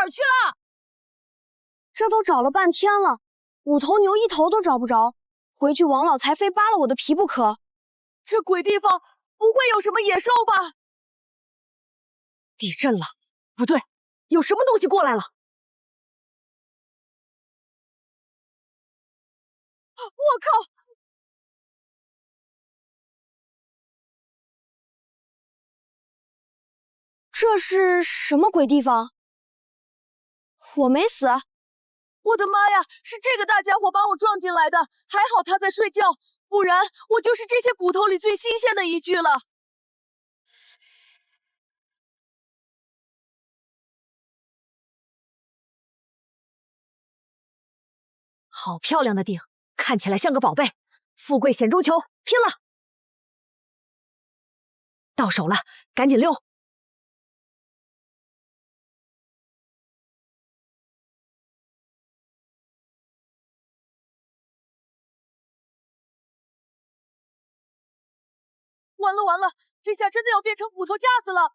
儿去了？这都找了半天了，5头牛1头都找不着，回去王老财非扒了我的皮不可。这鬼地方不会有什么野兽吧？地震了？不对，有什么东西过来了？我靠！这是什么鬼地方？我没死。我的妈呀！是这个大家伙把我撞进来的，还好他在睡觉，不然我就是这些骨头里最新鲜的一具了。好漂亮的腚，看起来像个宝贝。富贵险中求，拼了！到手了，赶紧溜！完了完了，这下真的要变成骨头架子了！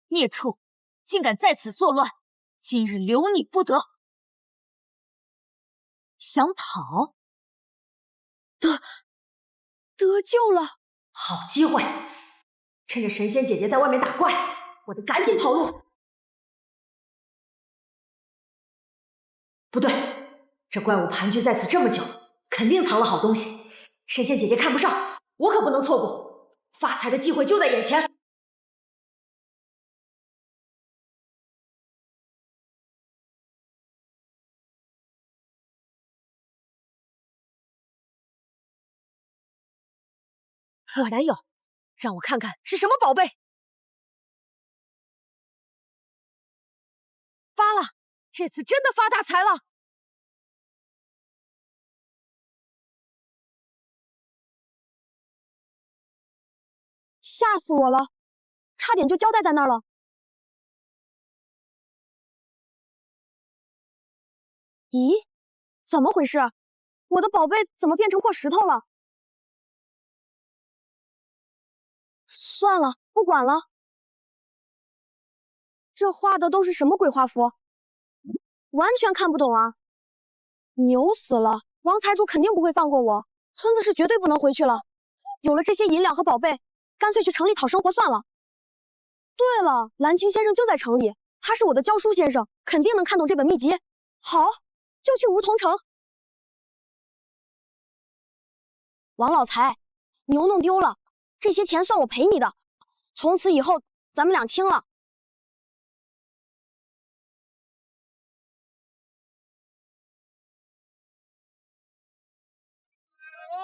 孽畜，竟敢在此作乱，今日留你不得！想跑？得救了！好机会，趁着神仙姐姐在外面打怪，我得赶紧跑路。不对，这怪物盘踞在此这么久，肯定藏了好东西。神仙姐姐看不上，我可不能错过，发财的机会就在眼前。果然有，让我看看是什么宝贝。发了，这次真的发大财了！吓死我了，差点就交代在那儿了。咦，怎么回事？我的宝贝怎么变成破石头了？算了，不管了。这画的都是什么鬼画符？完全看不懂啊！牛死了，王财主肯定不会放过我，村子是绝对不能回去了。有了这些银两和宝贝，干脆去城里讨生活算了。对了，蓝青先生就在城里，他是我的教书先生，肯定能看懂这本秘籍。好，就去梧桐城。王老财，牛弄丢了，这些钱算我赔你的，从此以后咱们俩清了。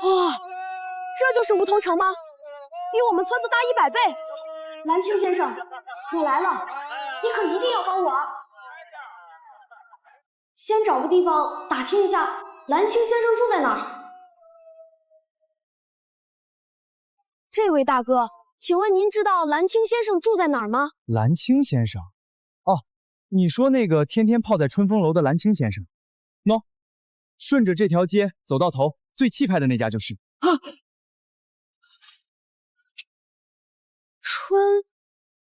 哇，这就是梧桐城吗？比我们村子大100倍。蓝青先生，我来了，你可一定要帮我啊！先找个地方打听一下蓝青先生住在哪儿。这位大哥，请问您知道蓝青先生住在哪儿吗？蓝青先生？哦，你说那个天天泡在春风楼的蓝青先生？喏，顺着这条街走到头，最气派的那家就是。啊！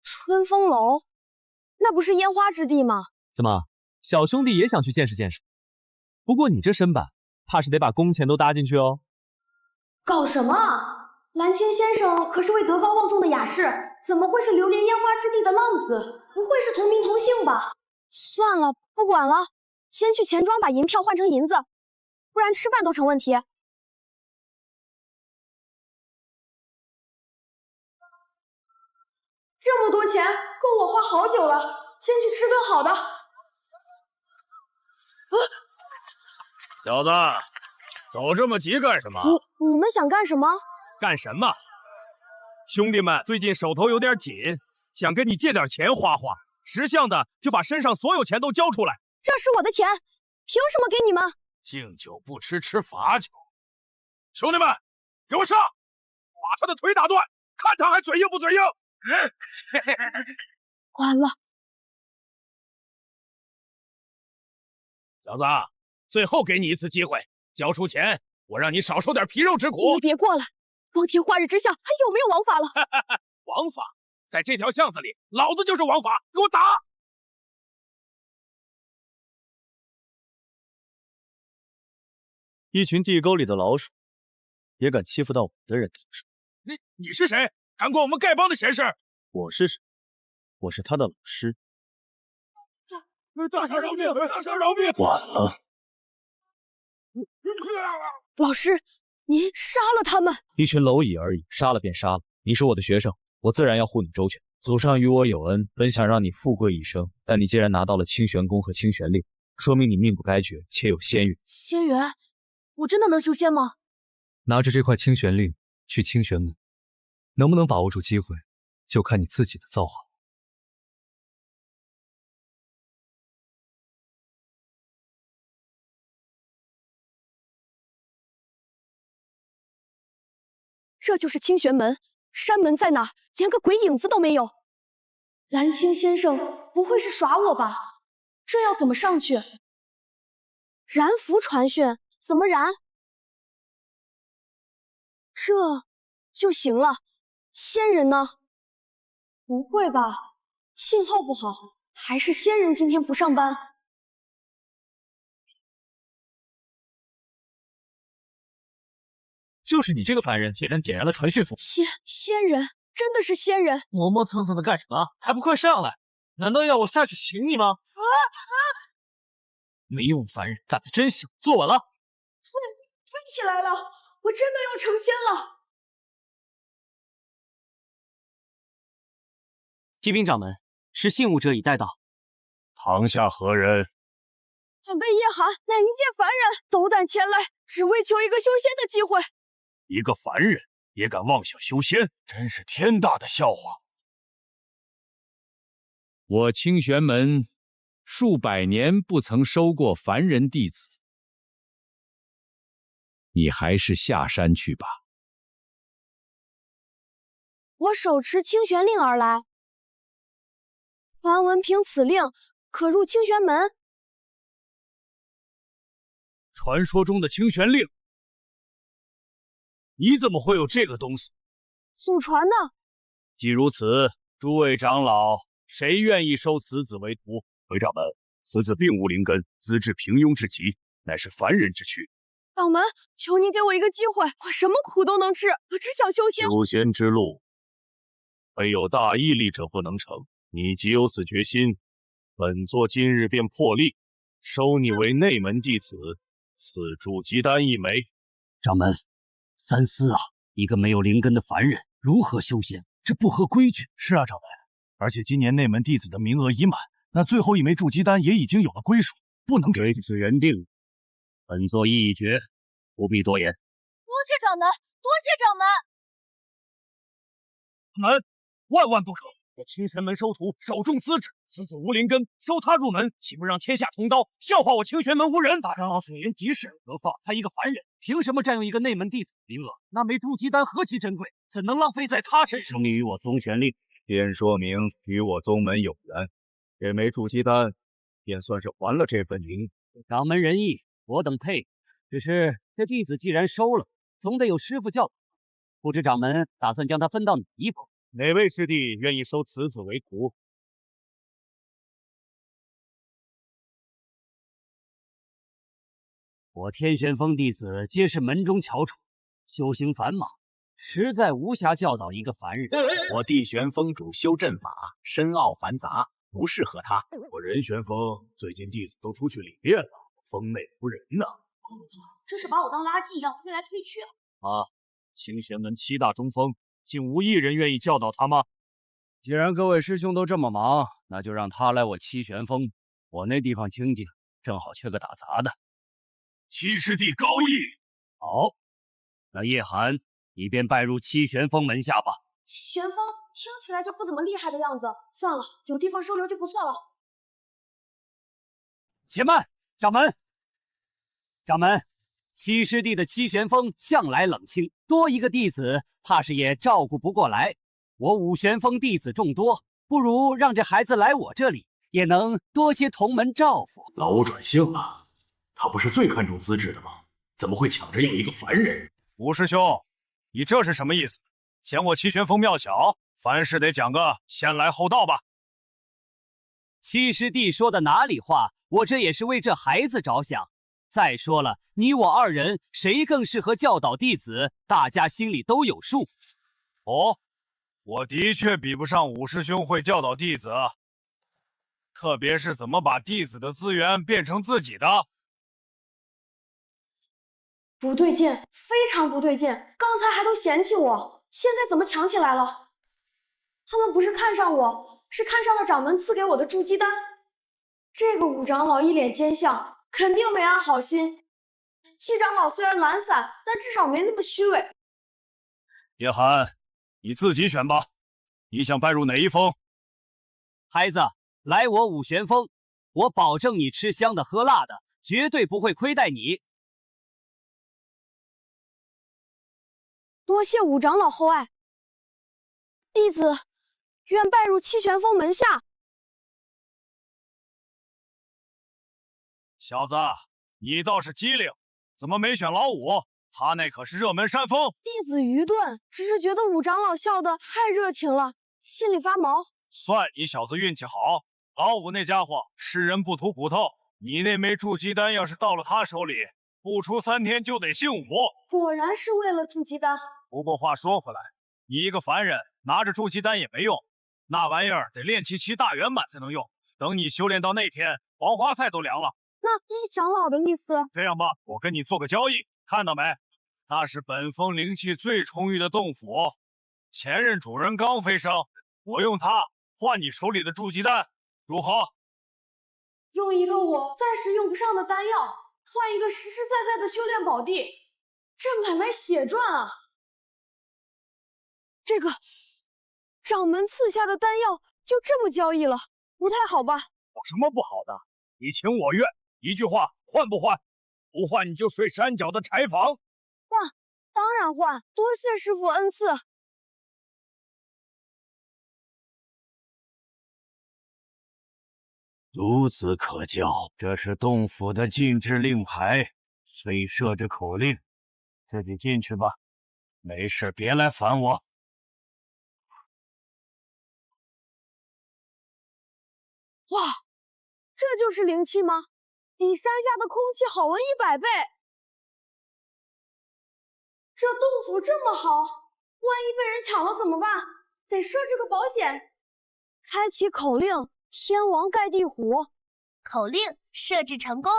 春风楼，那不是烟花之地吗？怎么，小兄弟也想去见识见识？不过你这身板，怕是得把工钱都搭进去哦。搞什么啊？蓝青先生可是位德高望重的雅士，怎么会是流连烟花之地的浪子？不会是同名同姓吧？算了，不管了，先去钱庄把银票换成银子，不然吃饭都成问题。这么多钱够我花好久了，先去吃顿好的。小子，走这么急干什么？你们想干什么？干什么？兄弟们最近手头有点紧，想跟你借点钱花花，识相的就把身上所有钱都交出来。这是我的钱，凭什么给你们？敬酒不吃吃罚酒。兄弟们，给我上，把他的腿打断，看他还嘴硬不嘴硬。完了，小子，最后给你一次机会，交出钱，我让你少受点皮肉之苦。你别过来，光天化日之下还有没有王法了？王法，在这条巷子里，老子就是王法，给我打！一群地沟里的老鼠，也敢欺负到我的人头上？你是谁？敢管我们丐帮的闲事？我是谁？我是他的老师。大侠饶命！大侠饶命！晚了，老师，您杀了他们？一群蝼蚁而已，杀了便杀了。你是我的学生，我自然要护你周全。祖上与我有恩，本想让你富贵一生，但你既然拿到了清玄功和清玄令，说明你命不该绝，且有仙缘。仙缘？我真的能修仙吗？拿着这块清玄令去清玄门，能不能把握住机会，就看你自己的造化。这就是清玄门，山门在哪儿？连个鬼影子都没有。蓝青先生不会是耍我吧？这要怎么上去？燃符传讯，怎么燃？这就行了。仙人呢？不会吧？信号不好，还是仙人今天不上班？就是你这个凡人，铁人点燃了传讯符。仙人，真的是仙人！磨磨蹭蹭的干什么？还不快上来！难道要我下去请你吗？没用凡人，胆子真小。坐稳了。飞起来了！我真的要成仙了！骑兵掌门，是信物者已带到。堂下何人？俺辈叶寒乃一介凡人，斗胆前来，只为求一个修仙的机会。一个凡人也敢妄想修仙，真是天大的笑话！我清玄门数百年不曾收过凡人弟子，你还是下山去吧。我手持清玄令而来，凡闻凭此令，可入清玄门。传说中的清玄令，你怎么会有这个东西？祖传的。既如此，诸位长老，谁愿意收此子为徒？回掌门，此子并无灵根，资质平庸至极，乃是凡人之躯。掌门，求您给我一个机会，我什么苦都能吃，我只想修仙。修仙之路，非有大毅力者不能成。你既有此决心，本座今日便破例，收你为内门弟子，赐筑基丹一枚。掌门，三思啊！一个没有灵根的凡人如何修仙？这不合规矩。是啊，掌门。而且今年内门弟子的名额已满，那最后一枚筑基丹也已经有了归属，不能给。位置原定，本座意已决，不必多言。多谢掌门，多谢掌门。门万万不可！我清玄门收徒，首重资质，此子无灵根，收他入门，岂不让天下同刀，笑话我清玄门无人？大长老水言极是，何况他一个凡人，凭什么占用一个内门弟子名额？那枚筑基丹何其珍贵，怎能浪费在他身上？你与我宗玄令，便说明与我宗门有缘，这枚筑基丹便算是还了这份灵。掌门仁义，我等佩。只是这弟子既然收了，总得有师傅教导。不知掌门打算将他分到哪一块？哪位师弟愿意收此子为徒？我天玄峰弟子皆是门中翘楚，修行繁忙，实在无暇教导一个凡人。我地玄峰主修阵法，深奥繁杂，不适合他。我人玄峰最近弟子都出去历练了，峰内无人呢。真是把我当垃圾一样推来推去。清玄门7大中锋，竟无一人愿意教导他吗？既然各位师兄都这么忙，那就让他来我七玄峰，我那地方清静，正好缺个打杂的。七师弟高义。好，那叶寒，你便拜入七玄峰门下吧。七玄峰听起来就不怎么厉害的样子，算了，有地方收留就不错了。且慢，掌门，掌门。七师弟的七玄峰向来冷清，多一个弟子怕是也照顾不过来。我五玄峰弟子众多，不如让这孩子来我这里，也能多些同门照拂。老欧转性了，他不是最看重资质的吗？怎么会抢着要一个凡人？吴师兄，你这是什么意思？嫌我七玄风庙小，凡事得讲个先来后到吧？七师弟说的哪里话？我这也是为这孩子着想。再说了，你我二人谁更适合教导弟子，大家心里都有数。哦，我的确比不上武师兄会教导弟子，特别是怎么把弟子的资源变成自己的。不对劲，非常不对劲！刚才还都嫌弃我，现在怎么强起来了？他们不是看上我，是看上了掌门赐给我的筑基丹。这个五长老一脸奸相，肯定没安好心。七长老虽然懒散，但至少没那么虚伪。叶寒，你自己选吧，你想拜入哪一峰？孩子，来我五玄峰，我保证你吃香的喝辣的，绝对不会亏待你。多谢五长老厚爱，弟子愿拜入七玄峰门下。小子，你倒是机灵，怎么没选老五？他那可是热门山峰。弟子愚钝，只是觉得五长老笑得太热情了，心里发毛。算你小子运气好，老五那家伙吃人不吐骨头，你那枚筑基丹要是到了他手里，不出3天就得姓武。果然是为了筑基丹。不过话说回来，你一个凡人拿着筑基丹也没用，那玩意儿得练气7大圆满才能用。等你修炼到那天，黄花菜都凉了。那一长老的意思？这样吧，我跟你做个交易，看到没？那是本峰灵气最充裕的洞府，前任主人刚飞升，我用它换你手里的筑基丹，如何？用一个我暂时用不上的丹药，换一个实实在在的修炼宝地，这买卖血赚啊！这个掌门赐下的丹药就这么交易了，不太好吧？有什么不好的？你情我愿，一句话，换不换？不换你就睡山脚的柴房。换，当然换，多谢师傅恩赐。孺子可教，这是洞府的禁制令牌，虽设着口令，自己进去吧，没事别来烦我。哇，这就是灵气吗？比山下的空气好闻100倍。这洞府这么好，万一被人抢了怎么办？得设置个保险。开启口令，天王盖地虎。口令设置成功。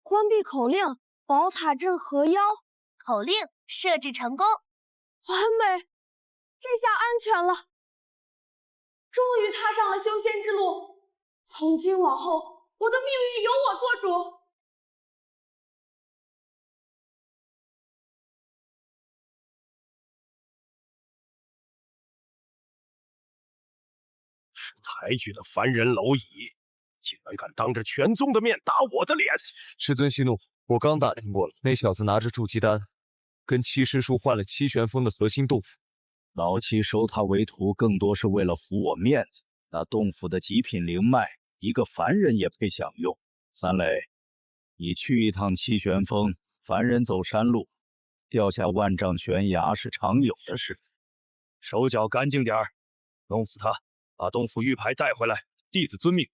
关闭口令，宝塔镇河妖。口令设置成功。完美，这下安全了。终于踏上了修仙之路，从今往后，我的命运由我做主。识抬举的凡人蝼蚁，竟然敢当着全宗的面打我的脸！师尊息怒，我刚打听过了，那小子拿着筑基丹，跟七师叔换了七玄峰的核心洞府。老七收他为徒，更多是为了服我面子。那洞府的极品灵脉，一个凡人也配享用。三磊，你去一趟七玄峰，凡人走山路，掉下万丈悬崖是常有的事。手脚干净点儿，弄死他！把洞府玉牌带回来，弟子遵命，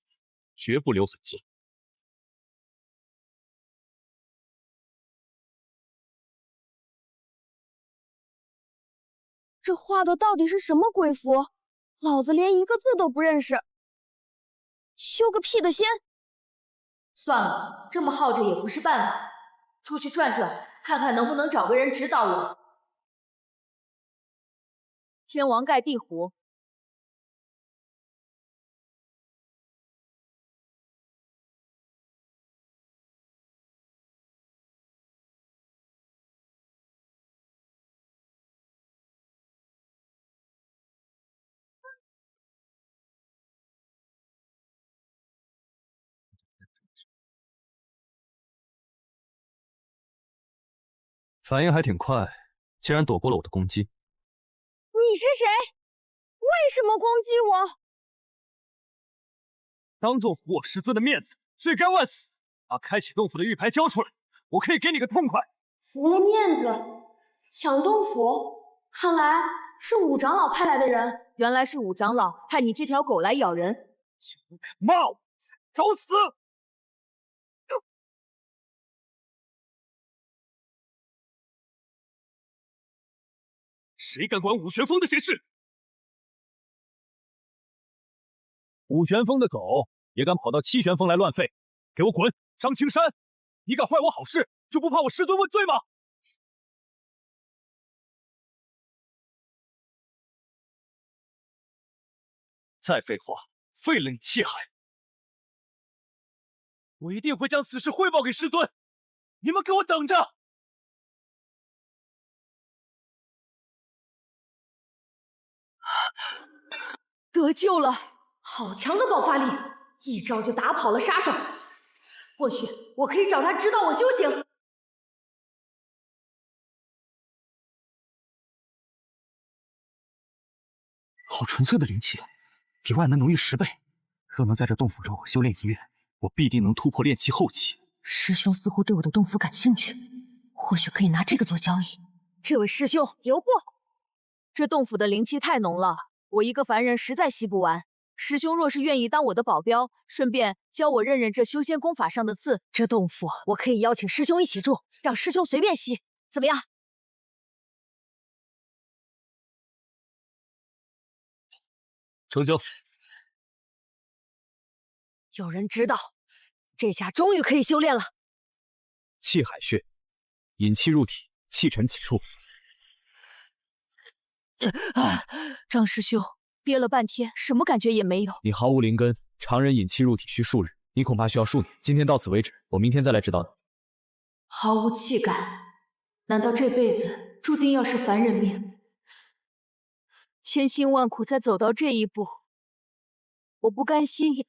绝不留痕迹。这画的到底是什么鬼符？老子连一个字都不认识。修个屁的仙！算了，这么耗着也不是办法。出去转转，看看能不能找个人指导我。天王盖地虎。反应还挺快，竟然躲过了我的攻击。你是谁？为什么攻击我？当众服我师尊的面子，罪该万死！把开启洞府的玉牌交出来，我可以给你个痛快。服了面子，抢洞府，看来是五长老派来的人。原来是五长老派你这条狗来咬人。骂我，找死！谁敢管武玄风的闲事？武玄风的狗也敢跑到七玄风来乱吠，给我滚！张青山，你敢坏我好事，就不怕我师尊问罪吗？再废话，废了你气海！我一定会将此事汇报给师尊，你们给我等着！得救了！好强的爆发力，一招就打跑了杀手。或许我可以找他指导我修行。好纯粹的灵气，比外门浓郁10倍。若能在这洞府中修炼1月，我必定能突破炼气后期。师兄似乎对我的洞府感兴趣，或许可以拿这个做交易。这位师兄留步！这洞府的灵气太浓了，我一个凡人实在吸不完。师兄若是愿意当我的保镖，顺便教我认认这修仙功法上的字，这洞府我可以邀请师兄一起住，让师兄随便吸，怎么样？成交。有人知道，这下终于可以修炼了。气海穴，引气入体，气沉此处。张师兄憋了半天，什么感觉也没有。你毫无灵根，常人引气入体需数日，你恐怕需要数年。今天到此为止，我明天再来指导你。毫无气感，难道这辈子注定要是凡人命？千辛万苦才走到这一步，我不甘心。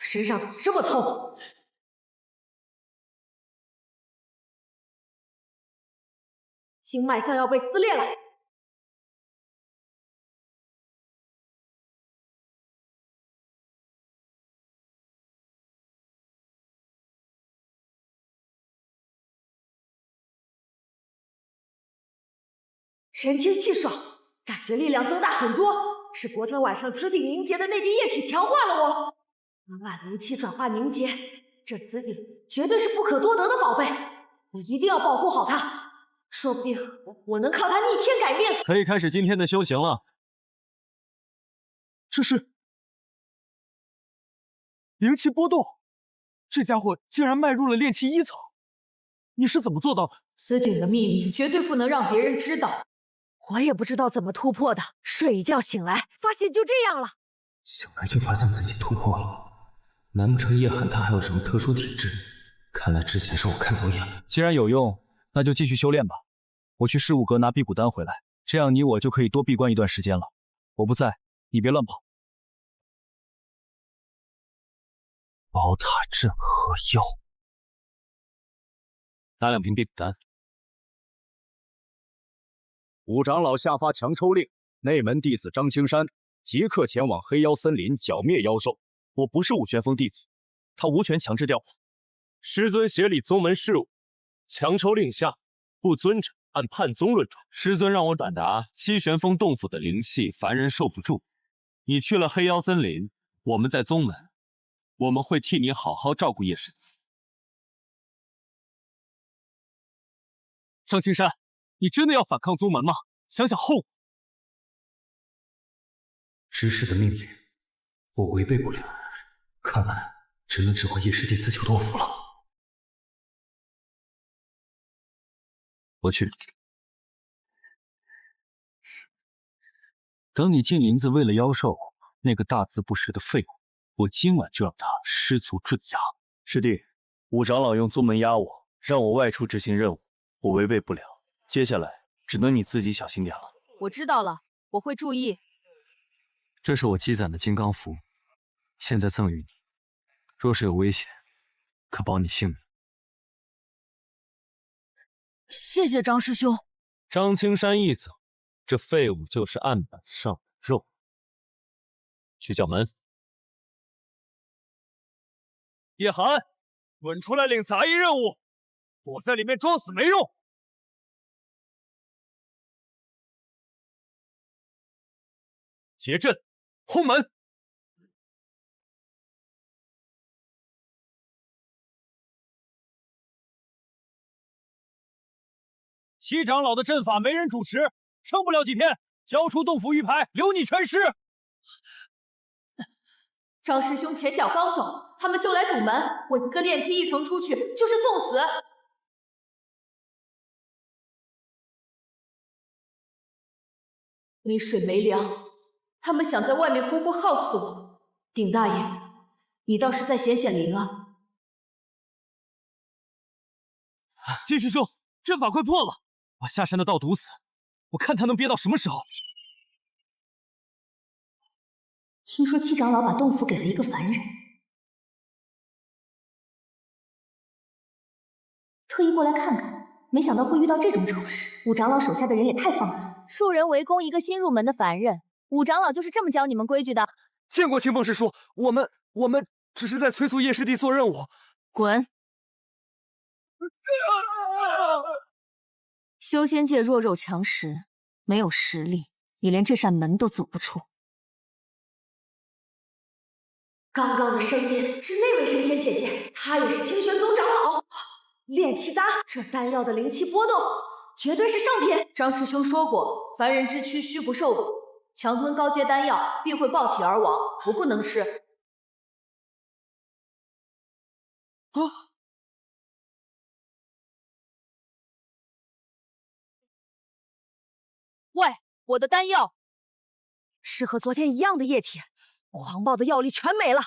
身上怎么这么痛？经脉像要被撕裂了。神清气爽，感觉力量增大很多。是昨天晚上紫鼎凝结的那滴液体强化了我。能把灵气转化凝结，这紫鼎绝对是不可多得的宝贝，我一定要保护好它。说不定我能靠它逆天改命。可以开始今天的修行了。这是灵气波动，这家伙竟然迈入了炼气1层，你是怎么做到的？紫鼎的秘密绝对不能让别人知道，我也不知道怎么突破的。睡一觉醒来，发现就这样了。醒来就发现自己突破了。难不成叶寒他还有什么特殊体质？看来之前是我看走眼了。既然有用，那就继续修炼吧。我去事务阁拿辟谷丹回来，这样你我就可以多闭关一段时间了。我不在，你别乱跑。宝塔镇河妖，拿2瓶辟谷丹。五长老下发强抽令，内门弟子张青山即刻前往黑妖森林剿灭妖兽。我不是武玄风弟子，他无权强制调我。师尊协理宗门事务，强抽令下，不遵者按叛宗论处。师尊让我转达七玄风洞府的灵气，凡人受不住。你去了黑妖森林，我们在宗门，我们会替你好好照顾叶师弟。张青山，你真的要反抗宗门吗？想想后果。知识的命令，我违背不了。看来只能指挥叶师弟自求多福了。我去。等你进林子喂了妖兽，那个大字不识的废物，我今晚就让他失足坠崖。师弟，五长老用宗门压我，让我外出执行任务，我违背不了。接下来只能你自己小心点了。我知道了，我会注意。这是我积攒的金刚符，现在赠予你。若是有危险，可保你性命。谢谢张师兄。张青山一走，这废物就是案板上的肉。去叫门。叶寒，滚出来领杂役任务，躲在里面装死没用。结阵，轰门。七长老的阵法没人主持，撑不了几天，交出洞府玉牌，留你全尸。张师兄前脚刚走，他们就来堵门，我一个炼气一层出去就是送死。没水没粮，他们想在外面活活耗死我。鼎大爷，你倒是再显显灵啊！金师兄，阵法快破了，把下山的道堵死，我看他能憋到什么时候。听说七长老把洞府给了一个凡人，特意过来看看，没想到会遇到这种丑事。五长老手下的人也太放肆，数人围攻一个新入门的凡人，五长老就是这么教你们规矩的。见过清风师叔，我们只是在催促叶师弟做任务。滚！修仙界弱肉强食，没有实力，你连这扇门都走不出。刚刚的声音是那位神仙姐姐，她也是清玄宗长老。炼气丹，这丹药的灵气波动绝对是上品。张师兄说过，凡人之躯虚不受补，强吞高阶丹药必会爆体而亡，不能吃。喂，我的丹药是和昨天一样的液体，狂暴的药力全没了。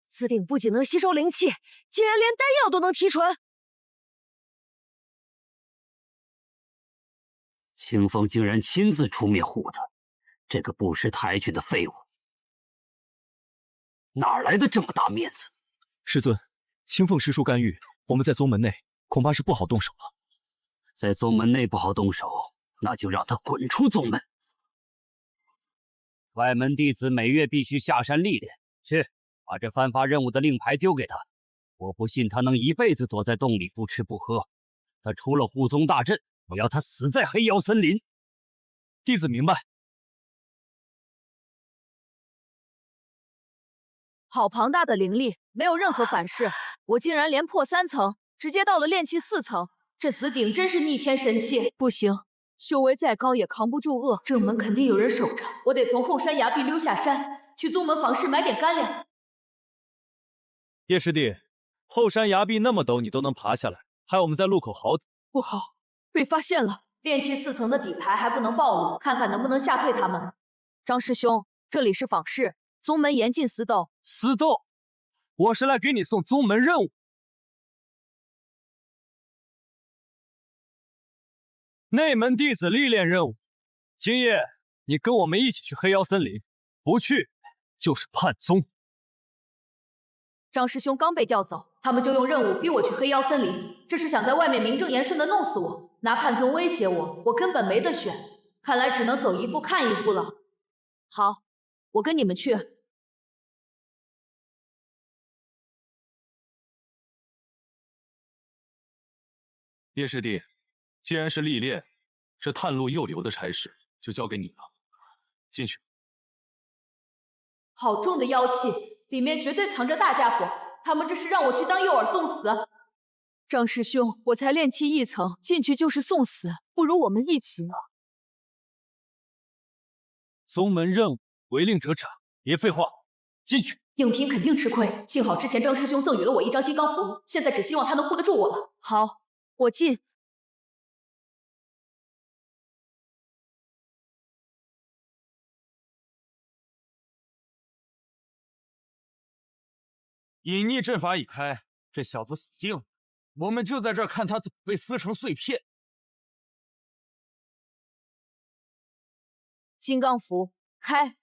紫鼎不仅能吸收灵气，竟然连丹药都能提纯。清风竟然亲自出面护他，这个不识抬举的废物，哪来的这么大面子？师尊，清凤师叔干预，我们在宗门内恐怕是不好动手了。在宗门内不好动手，那就让他滚出宗门。外门弟子每月必须下山历练，去把这颁发任务的令牌丢给他。我不信他能一辈子躲在洞里不吃不喝。他出了护宗大阵，我要他死在黑妖森林。弟子明白。好庞大的灵力，没有任何反噬，我竟然连破3层，直接到了炼气4层。这紫鼎真是逆天神器，不行，修为再高也扛不住恶。正门肯定有人守着，我得从后山崖壁溜下山，去宗门房室买点干粮。叶师弟，后山崖壁那么陡，你都能爬下来，害我们在路口好等。不好，被发现了！炼气4层的底牌还不能暴露，看看能不能吓退他们。张师兄，这里是坊室，宗门严禁私斗。私斗？我是来给你送宗门任务。内门弟子历练任务，今夜你跟我们一起去黑妖森林，不去就是叛宗。张师兄刚被调走，他们就用任务逼我去黑妖森林，这是想在外面名正言顺的弄死我，拿叛宗威胁我，我根本没得选，看来只能走一步看一步了。好，我跟你们去。叶师弟，既然是历练，这探路诱流的差事就交给你了，进去。好重的妖气，里面绝对藏着大家伙，他们这是让我去当诱饵送死。张师兄，我才炼气1层，进去就是送死，不如我们一起。宗门任务，违令者斩，别废话，进去。应聘肯定吃亏，幸好之前张师兄赠予了我一张金刚符，现在只希望他能护得住我了。好，我进。隐匿阵法已开，这小子死定了。我们就在这儿看他怎么被撕成碎片。金刚符开。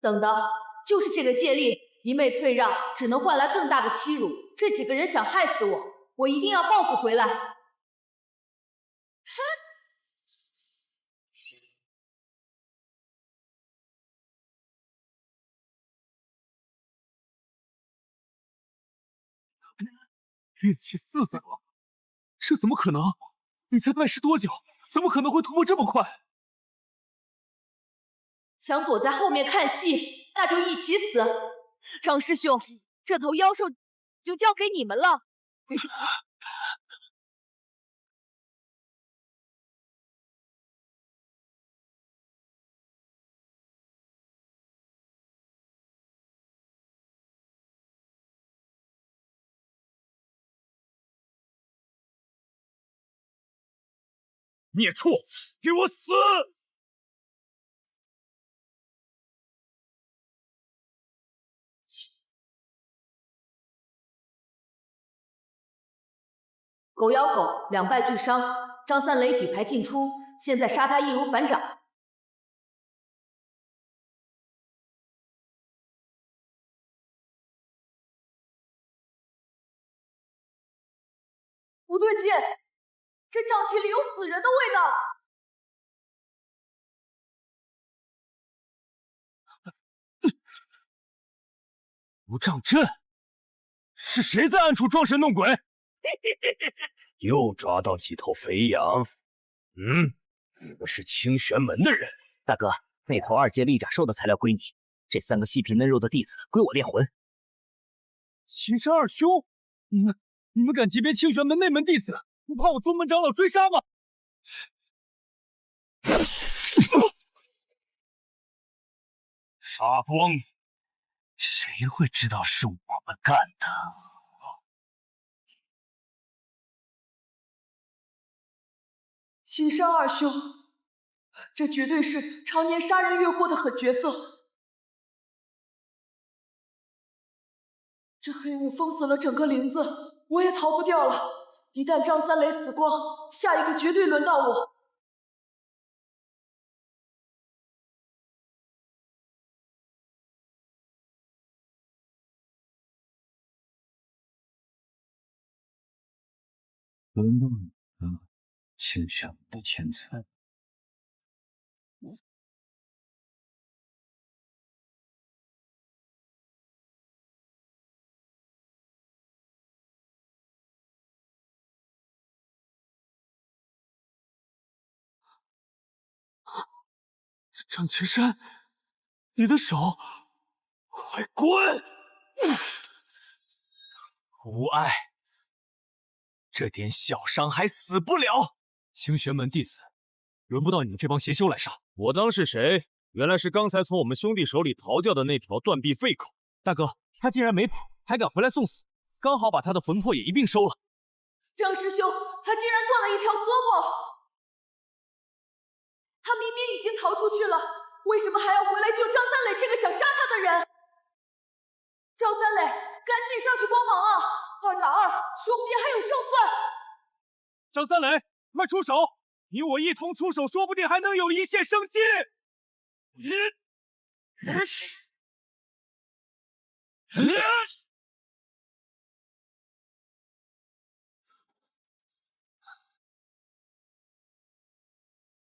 等等，就是这个借力，一昧退让只能换来更大的欺辱。这几个人想害死我，我一定要报复回来。哼！运气4层了，这怎么可能？你才拜师多久，怎么可能会突破这么快？想躲在后面看戏，那就一起死。张师兄，这头妖兽就交给你们了。孽畜，给我死！狗咬狗，两败俱伤。张三雷底牌尽出，现在杀他易如反掌。不对劲，这瘴气里有死人的味道。无障阵，是谁在暗处装神弄鬼？又抓到几头肥羊。你们是清玄门的人。大哥，那头2阶利甲兽的材料归你，这3个细皮嫩肉的弟子归我炼魂。青山二兄，你们敢劫别清玄门内门弟子，不怕我宗门长老追杀吗？沙光，谁会知道是我们干的？青山二兄，这绝对是常年杀人越货的狠角色。这黑雾封死了整个林子，我也逃不掉了。一旦张三雷死光，下一个绝对轮到我。轮到你了，清玄门的天才。张青山，你的手，快滚！无碍，这点小伤还死不了。清玄门弟子，轮不到你们这帮邪修来杀。我当是谁？原来是刚才从我们兄弟手里逃掉的那条断臂废狗。大哥，他竟然没跑，还敢回来送死，刚好把他的魂魄也一并收了。张师兄，他竟然断了一条胳膊！他明明已经逃出去了，为什么还要回来救张三磊这个想杀他的人？张三磊，赶紧上去帮忙啊！2打2，说不定还有胜算。张三磊，快出手！你我一同出手，说不定还能有一线生机。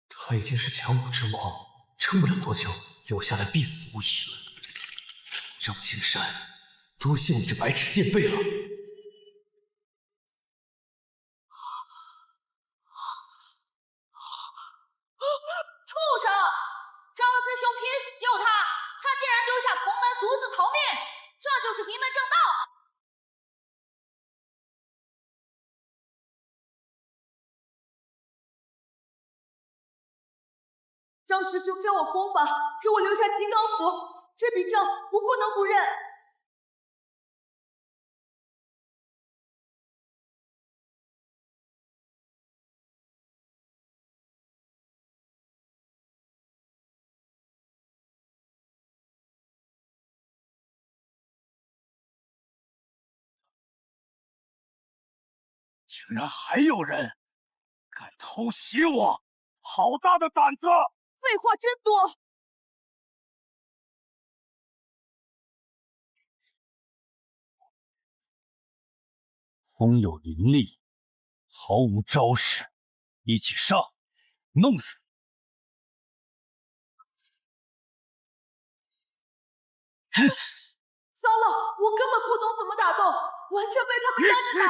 他已经是强弩之王，撑不了多久，留下来必死无疑了。张青山，多谢你这白痴垫背了。畜生！张师兄拼死救他，他竟然丢下同门独自逃命，这就是名门正道。张师兄教我功法，给我留下金刚符，这笔账我不能不认。竟然还有人敢偷袭我，好大的胆子！废话真多。空有灵力，毫无招式，一起上，弄死！糟了，我根本不懂怎么打斗，完全被他们压着打。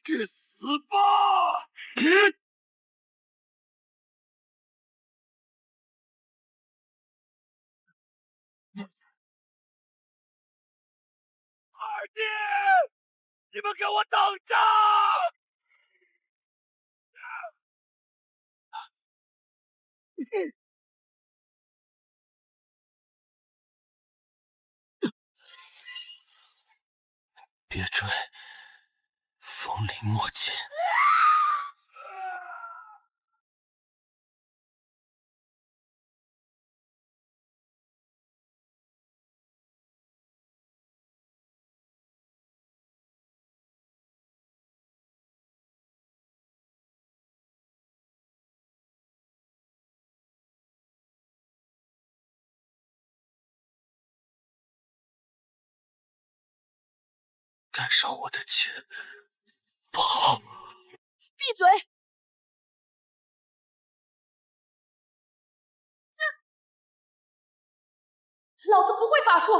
去死吧！二弟，你们给我等着！别追，风铃莫及。带上我的钱，跑！闭嘴！老子不会法术，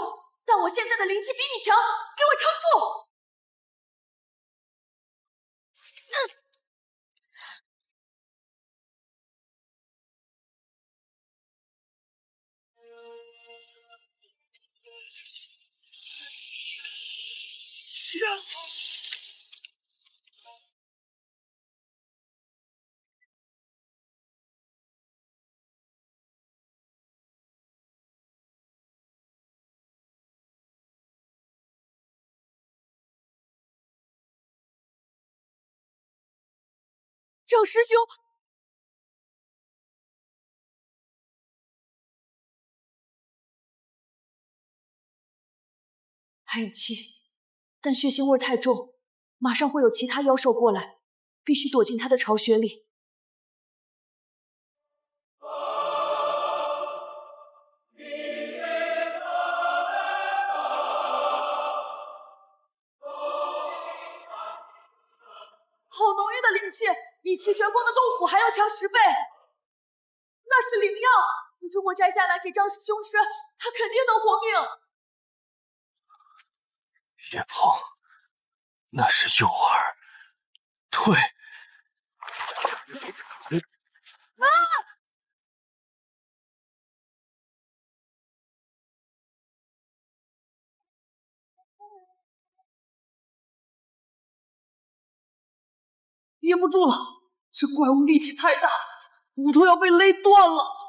但我现在的灵气比你强，给我撑住！赵师兄，还有气，但血腥味太重，马上会有其他妖兽过来，必须躲进他的巢穴里。好浓郁的灵气，比气旋风的洞府还要强10倍。那是灵药，如果摘下来给张师兄吃，他肯定能活命。别碰，那是诱饵。退！啊！憋不住了，这怪物力气太大，骨头要被勒断了。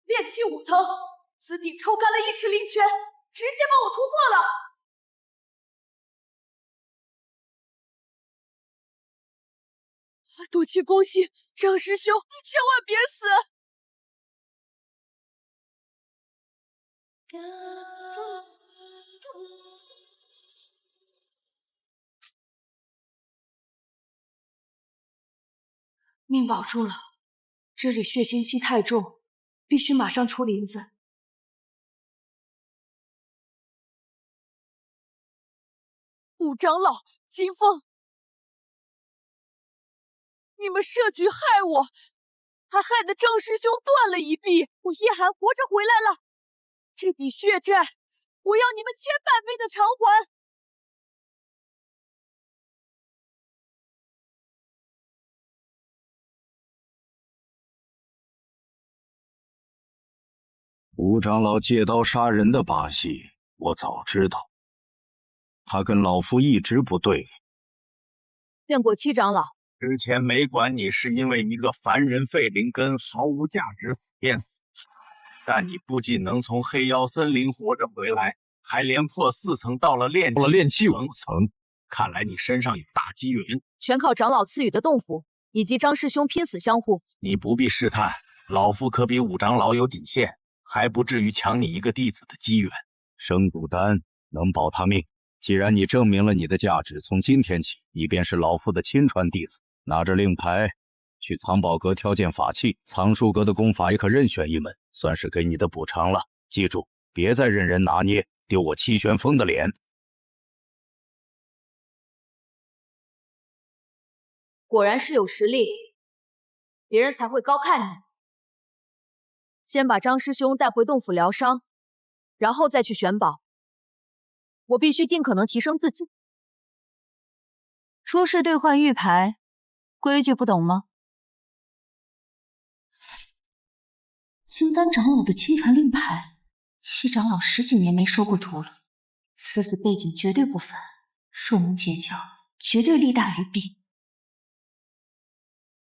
炼气5层，此地抽干了1池灵泉，直接帮我突破了。多谢恭喜，张师兄，你千万别死！命保住了，这里血腥气太重，必须马上出林子。五长老，金凤，你们设局害我，还害得张师兄断了一臂，我叶寒活着回来了。这笔血债，我要你们千百倍的偿还。吴长老借刀杀人的把戏，我早知道。他跟老夫一直不对付。变过七长老，之前没管你是因为一个凡人废灵根毫无价值死便死，但你不仅能从黑妖森林活着回来，还连破4层到了炼气5层。看来你身上有大机缘，全靠长老赐予的洞府以及张师兄拼死相护。你不必试探，老夫可比5长老有底线，还不至于抢你一个弟子的机缘。生骨丹能保他命。既然你证明了你的价值，从今天起，你便是老夫的亲传弟子。拿着令牌去藏宝阁挑件法器，藏书阁的功法也可任选一门，算是给你的补偿了。记住，别再任人拿捏，丢我七玄风的脸。果然是有实力，别人才会高看你。先把张师兄带回洞府疗伤，然后再去选宝。我必须尽可能提升自己。出示兑换玉牌，规矩不懂吗？青丹长老的亲传令牌，七长老10几年没收过徒了，此子背景绝对不凡，若能结交，绝对利大于弊。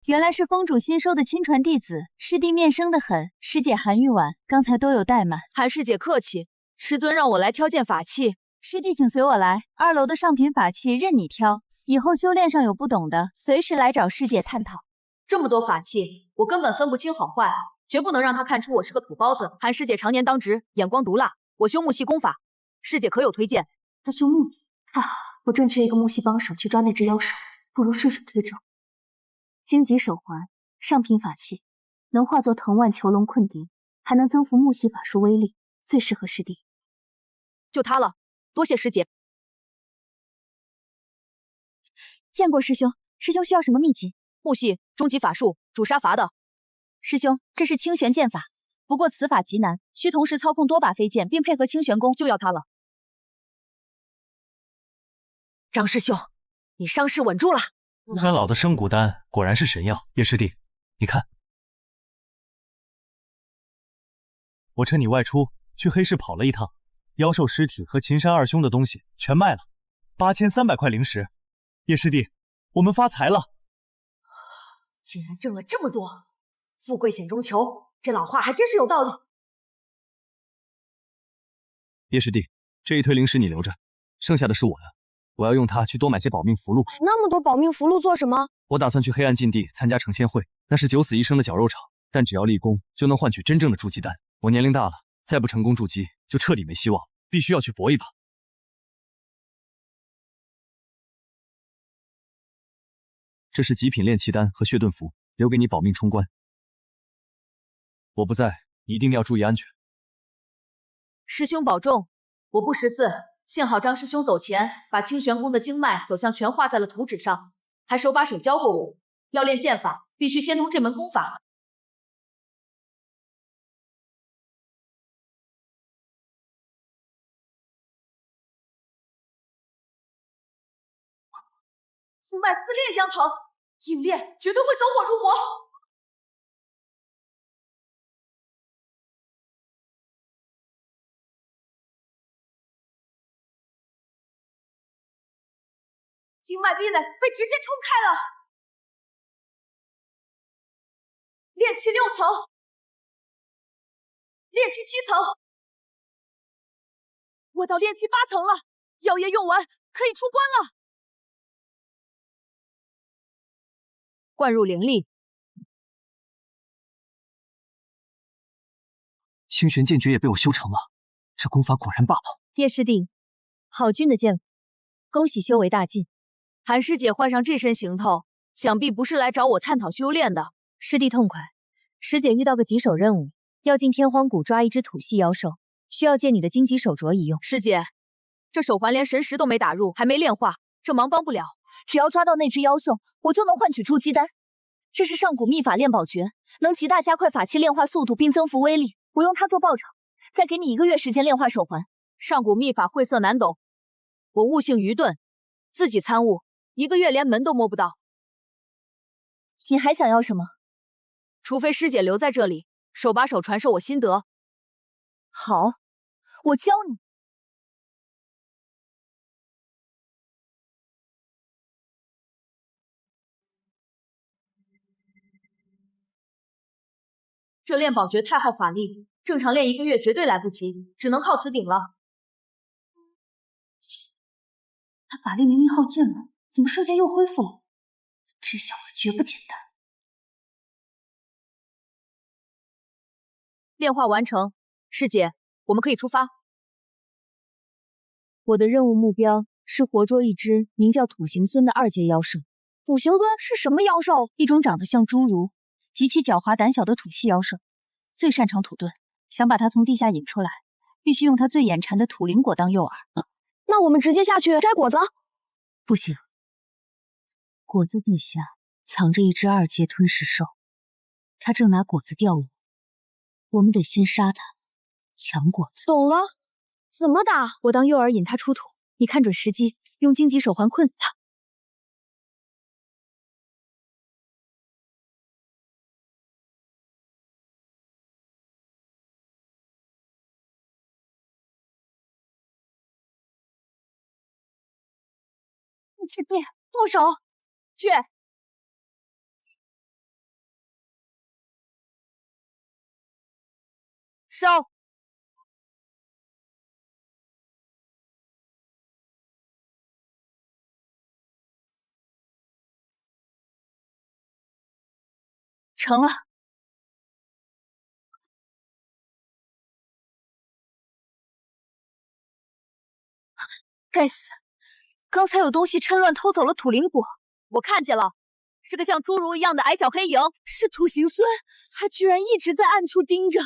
原来是封主新收的亲传弟子，师弟面生得很。师姐韩玉婉刚才多有怠慢，韩师姐客气，师尊让我来挑件法器。师弟请随我来，2楼的上品法器任你挑，以后修炼上有不懂的，随时来找师姐探讨。这么多法器，我根本分不清好坏，绝不能让他看出我是个土包子。韩师姐常年当值，眼光毒辣，我修木系功法，师姐可有推荐？他修木系，太好，我正缺一个木系帮手去抓那只妖兽，不如顺水推舟。荆棘手环，上品法器，能化作藤蔓囚笼困敌，还能增幅木系法术威力，最适合师弟。就它了，多谢师姐。见过师兄，师兄需要什么秘籍？木系终极法术，主杀伐的。师兄，这是清玄剑法，不过此法极难，需同时操控多把飞剑，并配合清玄功，就要它了。张师兄，你伤势稳住了。青山老的生骨丹果然是神药，叶师弟，你看，我趁你外出去黑市跑了一趟，妖兽尸体和秦山二兄的东西全卖了，8300块灵石。叶师弟，我们发财了！竟然挣了这么多，富贵险中求，这老话还真是有道理。叶师弟，这一堆灵石你留着，剩下的是我的。我要用它去多买些保命符箓。那么多保命符箓做什么？我打算去黑暗禁地参加成仙会，那是9死1生的绞肉场，但只要立功就能换取真正的筑基丹。我年龄大了，再不成功筑基就彻底没希望，必须要去搏一把。这是极品炼气丹和血盾符，留给你保命冲关。我不在，你一定要注意安全。师兄保重，我不识字。幸好张师兄走前把清玄宫的经脉走向全画在了图纸上，还手把手教过我，要练剑法必须先通这门功法。经脉撕裂一样疼，硬练绝对会走火入魔。经脉壁垒被直接冲开了，炼气6层，炼气7层，我到炼气8层了，药液用完可以出关了。灌入灵力，清玄剑诀也被我修成了，这功法果然霸道。叶师弟，好俊的剑，恭喜修为大进。韩师姐换上这身行头，想必不是来找我探讨修炼的。师弟痛快，师姐遇到个棘手任务，要进天荒谷抓一只土系妖兽，需要借你的荆棘手镯一用。师姐，这手环连神识都没打入，还没炼化，这忙帮不了。只要抓到那只妖兽，我就能换取筑基丹。这是上古秘法炼宝诀，能极大加快法器炼化速度并增幅威力。我用它做报酬，再给你1个月时间炼化手环。上古秘法晦涩难懂，我悟性愚钝，自己参悟1个月连门都摸不到。你还想要什么？除非师姐留在这里，手把手传授我心得。好，我教你。这炼宝诀太耗法力，正常练1个月绝对来不及，只能靠此顶了。他法力明明耗尽了，怎么瞬间又恢复了？这小子绝不简单。炼化完成，师姐，我们可以出发。我的任务目标是活捉一只名叫土行孙的2阶妖兽。土行孙是什么妖兽？一种长得像侏儒、极其狡猾胆小的土系妖兽，最擅长土遁。想把它从地下引出来，必须用它最眼馋的土灵果当诱饵。那我们直接下去摘果子？不行，果子底下藏着一只2阶吞噬兽，它正拿果子钓我，我们得先杀它，抢果子。懂了，怎么打？我当诱饵引它出土，你看准时机，用荆棘手环困死它。师弟，动手！去！烧！成了。该死！刚才有东西趁乱偷走了土灵果，我看见了，是个像侏儒一样的矮小黑影，是土行孙，他居然一直在暗处盯着。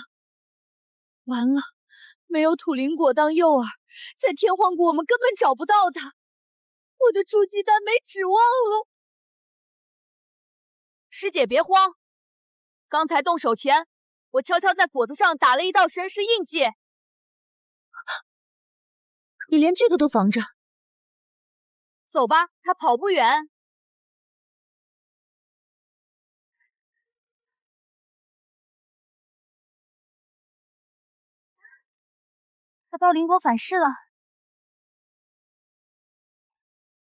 完了，没有土灵果当诱饵，在天荒谷我们根本找不到他，我的筑基丹没指望了。师姐别慌，刚才动手前，我悄悄在斧子上打了一道神识印记。你连这个都防着？走吧，他跑不远。他到灵果反噬了。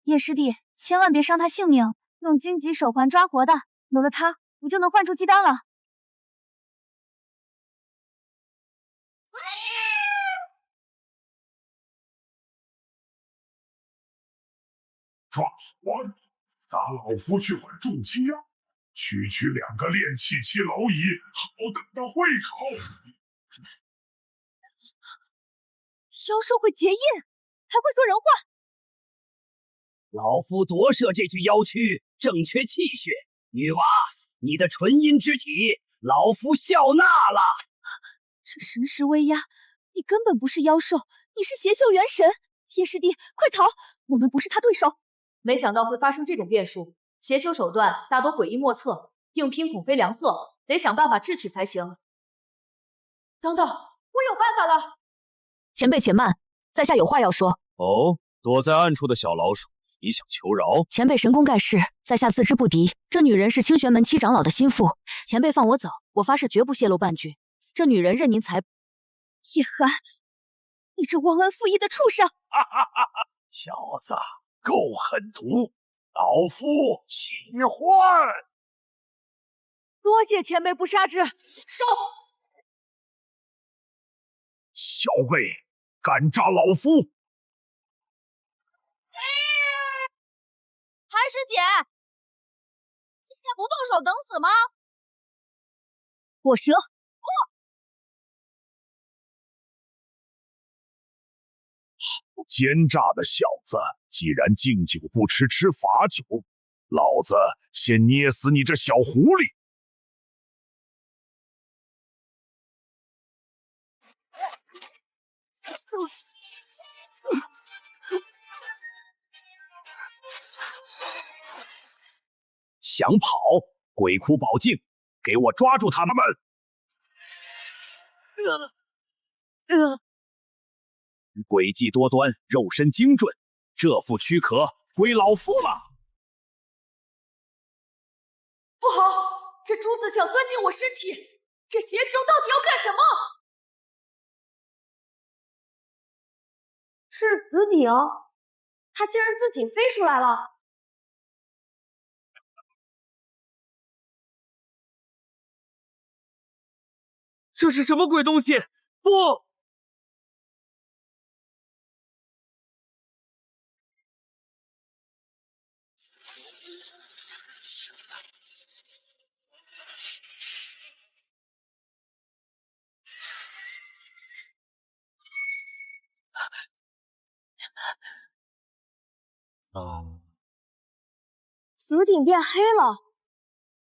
叶师弟，千万别伤他性命，用荆棘手环抓活的，有了它，你就能换出鸡丹了。抓活的，打老夫去换筑基药，区区2个炼气期蝼蚁，好等的会口。妖兽会结印，还会说人话。老夫夺舍这具妖躯，正缺气血。女娃，你的纯阴之体，老夫笑纳了。这神识威压，你根本不是妖兽，你是邪修元神。叶师弟，快逃！我们不是他对手。没想到会发生这种变数，邪修手段大多诡异莫测，硬拼恐非良策，得想办法智取才行。等等，我有办法了！前辈且慢，在下有话要说。哦，躲在暗处的小老鼠，你想求饶？前辈神功盖世，在下自知不敌。这女人是清玄门7长老的心腹，前辈放我走，我发誓绝不泄露半句。这女人任您裁。叶寒，你这忘恩负义的畜生！小子，够狠毒，老夫喜欢。多谢前辈不杀之，收！小辈敢扎老夫！韩师姐，今天不动手等死吗？火蛇！奸诈的小子，既然敬酒不吃吃罚酒，老子先捏死你这小狐狸！想跑，鬼窟宝镜，给我抓住他们！诡计多端，肉身精准，这副躯壳归老夫了。不好，这珠子想钻进我身体，这邪熊到底要干什么？是紫鼎，他竟然自己飞出来了。这是什么鬼东西？不！紫鼎变黑了，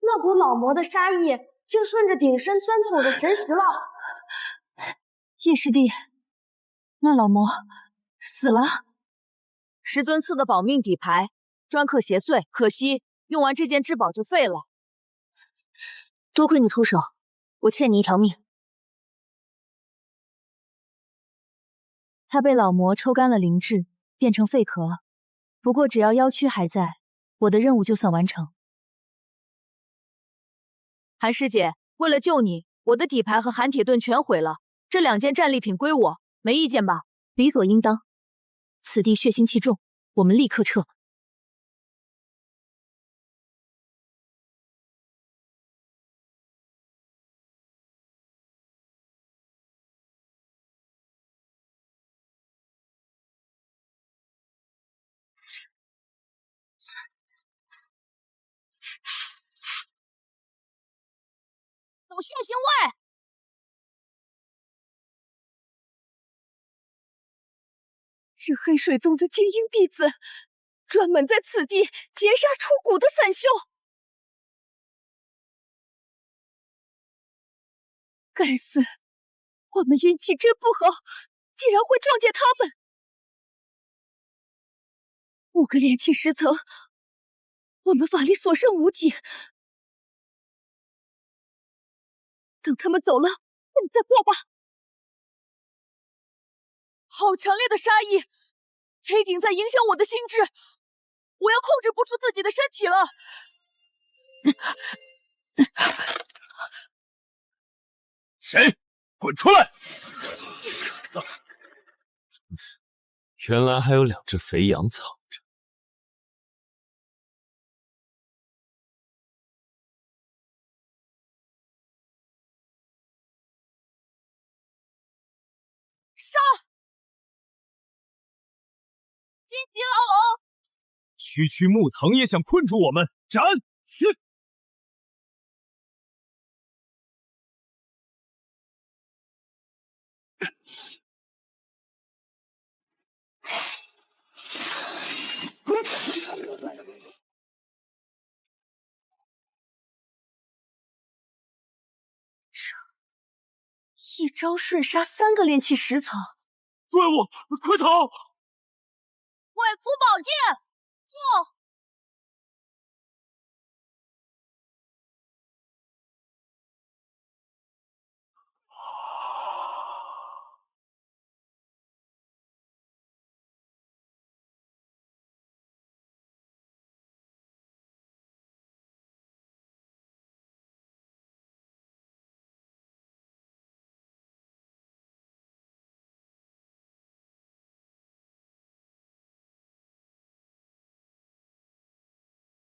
那股老魔的杀意竟顺着鼎身钻进我的神识了。叶师弟，那老魔死了。师尊赐的保命底牌，专克邪祟，可惜用完这件至宝就废了。多亏你出手，我欠你一条命。他被老魔抽干了灵智，变成废壳了。不过只要妖躯还在，我的任务就算完成。韩师姐，为了救你，我的底牌和寒铁盾全毁了，这2件战利品归我，没意见吧？理所应当。此地血腥气重，我们立刻撤。有血腥味！是黑水宗的精英弟子，专门在此地劫杀出谷的散修。该死，我们运气真不好，竟然会撞见他们。5个炼气10层，我们法力所剩无几。等他们走了，我们再过吧。好强烈的杀意，黑鼎在影响我的心智，我要控制不住自己的身体了。谁？滚出来！原来还有2只肥羊藏着。杀！荆棘牢笼！区木藤也想困住我们，斩！一招瞬杀3个炼气10层，追我，快逃！鬼哭宝剑，不！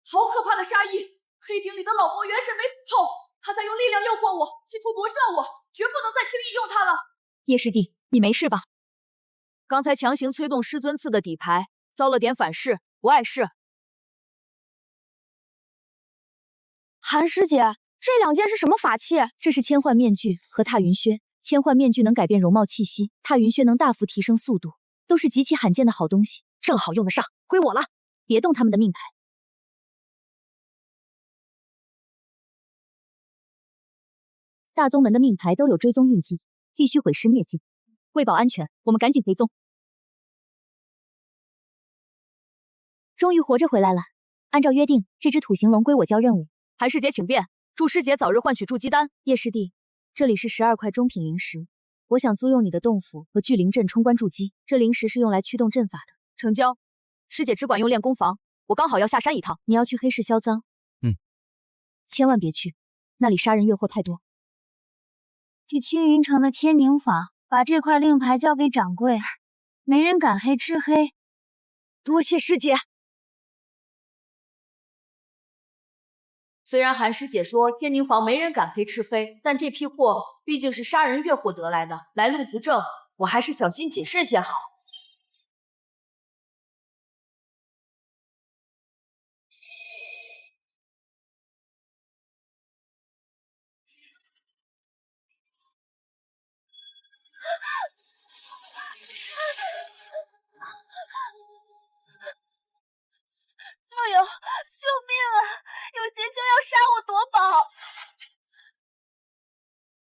好可怕的杀意！黑鼎里的老魔元神没死透，他在用力量诱惑我，企图夺舍我，绝不能再轻易用它了。叶师弟，你没事吧？刚才强行催动师尊赐的底牌，遭了点反噬，不碍事。韩师姐，这2件是什么法器？这是千幻面具和踏云靴。千幻面具能改变容貌气息，踏云靴能大幅提升速度，都是极其罕见的好东西，正好用得上，归我了。别动他们的命牌。大宗门的命牌都有追踪印记，必须毁尸灭迹。为保安全，我们赶紧回宗。终于活着回来了。按照约定，这只土行龙归我交任务。韩师姐请便，祝师姐早日换取筑基丹。叶师弟，这里是12块中品灵石，我想租用你的洞府和聚灵阵冲关筑基。这灵石是用来驱动阵法的。成交。师姐只管用练功房，我刚好要下山一趟。你要去黑市销赃？千万别去，那里杀人越货太多。去青云城的天宁坊，把这块令牌交给掌柜，没人敢黑吃黑。多谢师姐。虽然寒师姐说天宁坊没人敢黑吃飞，但这批货毕竟是杀人越货得来的，来路不正，我还是小心谨慎些好。道友，救命啊！有邪就要杀我夺宝！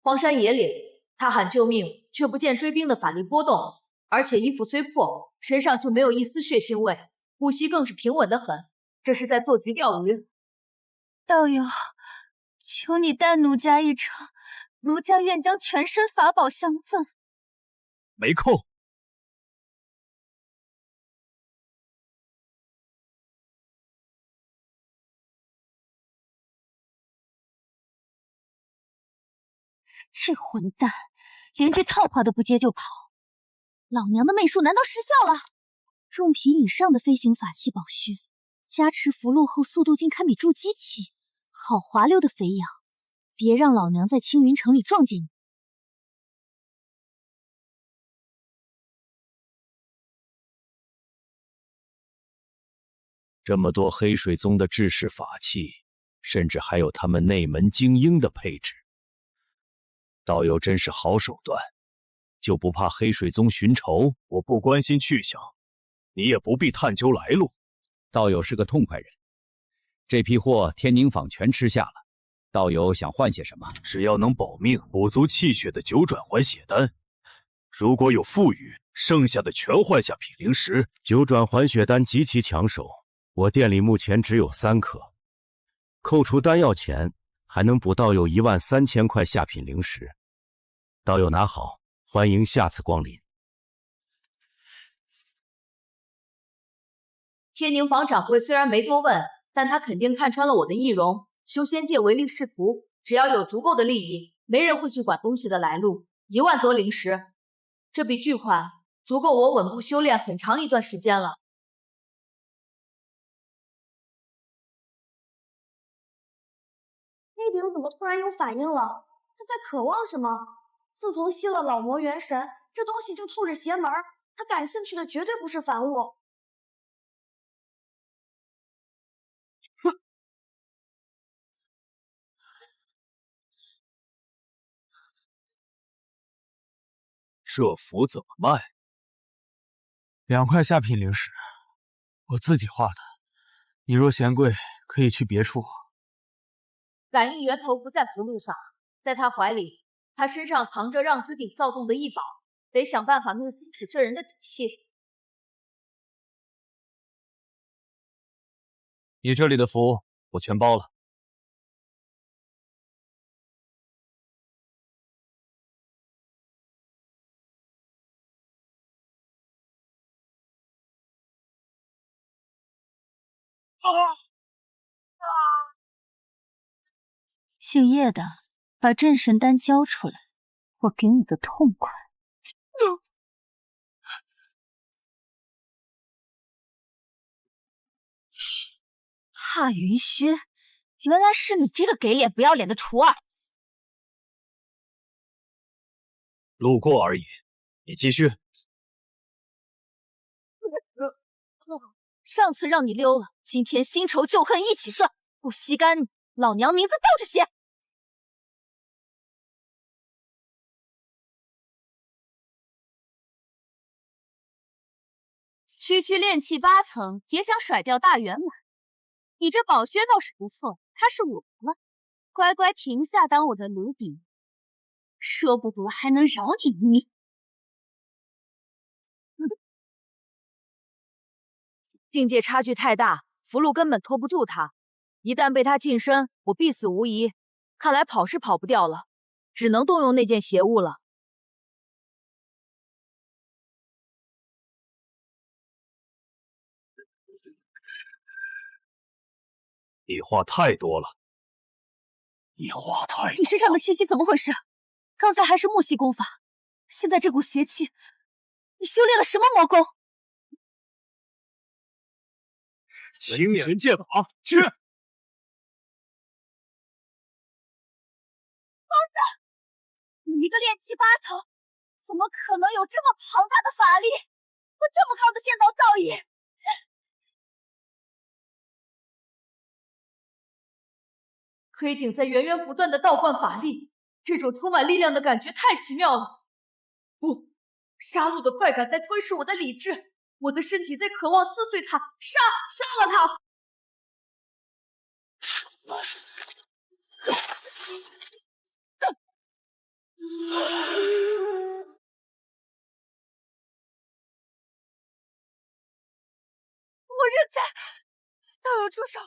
荒山野岭，他喊救命，却不见追兵的法力波动，而且衣服虽破，身上却没有一丝血腥味，呼吸更是平稳得很，这是在做局钓鱼。道友，求你待奴家一场，奴家愿将全身法宝相赠。没空。这混蛋连句套话都不接就跑，老娘的媚术难道失效了？重品以上的飞行法器宝靴，加持符箓后速度竟堪比筑基期，好滑溜的肥羊，别让老娘在青云城里撞见你！这么多黑水宗的制式法器，甚至还有他们内门精英的配置。道友真是好手段，就不怕黑水宗寻仇？我不关心去向，你也不必探究来路。道友是个痛快人，这批货天宁坊全吃下了。道友想换些什么？只要能保命、补足气血的9转还血丹，如果有富裕，剩下的全换下品灵石。9转还血丹极其抢手，我店里目前只有3颗，扣除丹药钱，还能补道友13000块下品灵石。道友拿好，欢迎下次光临。天宁坊掌柜虽然没多问，但他肯定看穿了我的易容。修仙界唯利是图，只要有足够的利益，没人会去管东西的来路。1万多灵石，这笔巨款足够我稳步修炼很长一段时间了。黑顶怎么突然有反应了？他在渴望什么？自从吸了老魔元神，这东西就透着邪门，他感兴趣的绝对不是凡物。这符怎么卖？2块下品灵石，我自己画的。你若嫌贵，可以去别处。感应源头不在符箓上，在他怀里，他身上藏着让紫鼎躁动的异宝，得想办法弄清楚这人的底细。你这里的符我全包了。姓叶的，把镇神丹交出来，我给你个痛快！踏云轩，原来是你这个给脸不要脸的厨儿！路过而已，你继续。上次让你溜了，今天新仇旧恨一起算，不吸干你，老娘名字倒着写！区区炼气8层，也想甩掉大圆满？你这宝靴倒是不错，它是我的了，乖乖停下当我的奴婢，说不夺还能饶你一命。境界差距太大，符箓根本拖不住他。一旦被他近身，我必死无疑。看来跑是跑不掉了，只能动用那件邪物了。你话太多了。你话太多了。你身上的气息怎么回事？刚才还是木系功法，现在这股邪气，你修炼了什么魔功？青玄剑法，去！一个炼气8层，怎么可能有这么庞大的法力和这么高的建造造诣？黑顶在源源不断的倒灌法力，这种充满力量的感觉太奇妙了。不，杀戮的快感在吞噬我的理智，我的身体在渴望撕碎它，杀了它！我认栽，道友住手！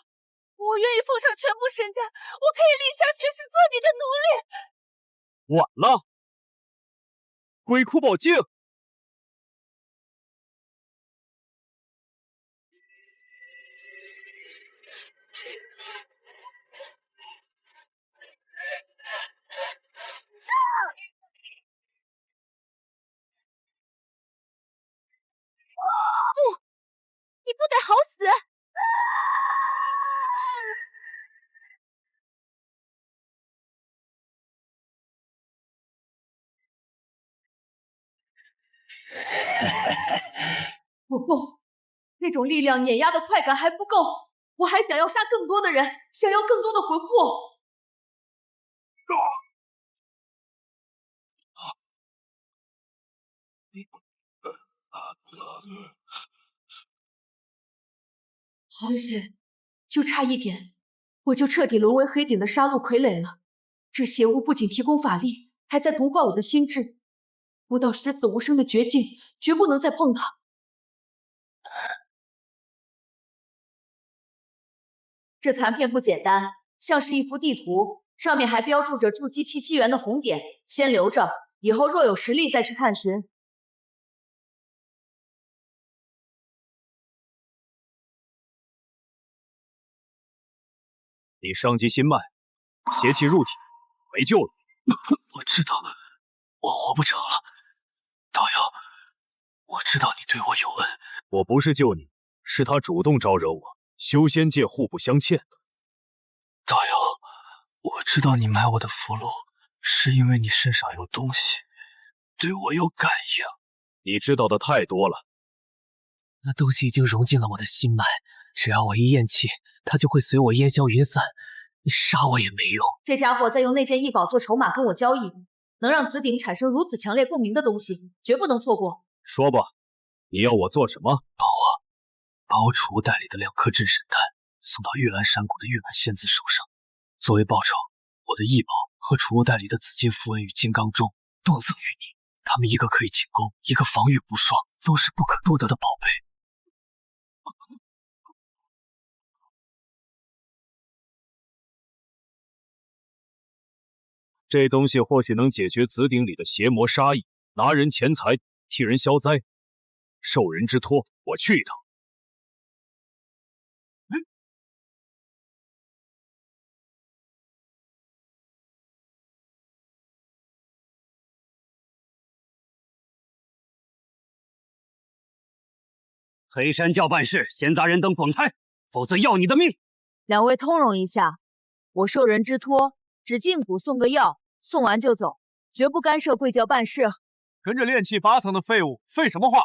我愿意奉上全部身家，我可以立下血誓做你的奴隶。晚了，鬼哭宝镜。不，你不得好死！不，那种力量碾压的快感还不够，我还想要杀更多的人，想要更多的魂魄。好险，就差一点，我就彻底沦为黑顶的杀戮傀儡了。这邪物不仅提供法力，还在同化我的心智，不到十死无生的绝境，绝不能再碰它。这残片不简单，像是一幅地图，上面还标注着筑基期7元的红点，先留着，以后若有实力再去探寻。你伤及心脉，邪气入体，没救了。我知道，我活不成了。道友，我知道你对我有恩。我不是救你，是他主动招惹我。修仙界互不相欠。道友，我知道你买我的符箓，是因为你身上有东西，对我有感应。你知道的太多了。那东西已经融进了我的心脉，只要我一咽气，它就会随我烟消云散。你杀我也没用。这家伙在用那件异宝做筹码跟我交易，能让紫鼎产生如此强烈共鸣的东西，绝不能错过。说吧，你要我做什么？把我储物袋里的2颗镇神丹送到玉兰山谷的玉兰仙子手上，作为报酬，我的异宝和储物袋里的紫金符文与金刚钟都赠予你。它们一个可以进攻，一个防御不双，都是不可多得的宝贝。这东西或许能解决紫鼎里的邪魔杀意，拿人钱财，替人消灾。受人之托，我去一趟。黑山教办事，闲杂人等滚开，否则要你的命！两位通融一下，我受人之托，只进谷送个药，送完就走，绝不干涉贵教办事。跟着炼气8层的废物废什么话？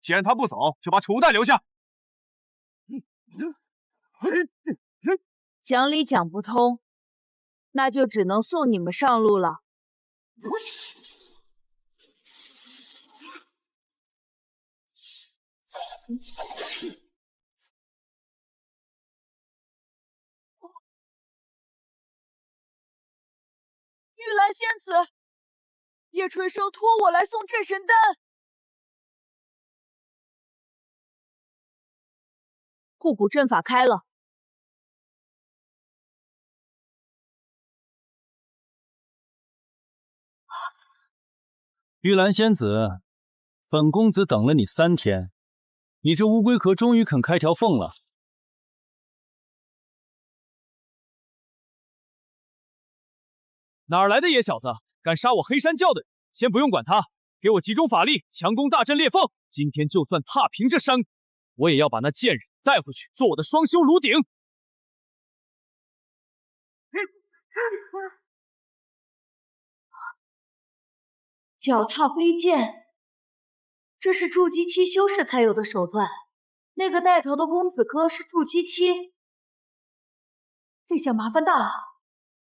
既然他不走，就把储物袋留下。讲理讲不通，那就只能送你们上路了。玉兰仙子，叶春生托我来送镇神丹。护谷阵法开了。玉兰仙子，本公子等了你3天，你这乌龟壳终于肯开条缝了。哪儿来的野小子，敢杀我黑山教的人？先不用管他，给我集中法力，强攻大阵裂缝。今天就算踏平这山谷，我也要把那贱人带回去做我的双修炉鼎。脚踏飞剑，这是筑基期修士才有的手段。那个带头的公子哥是筑基期，这下麻烦大了。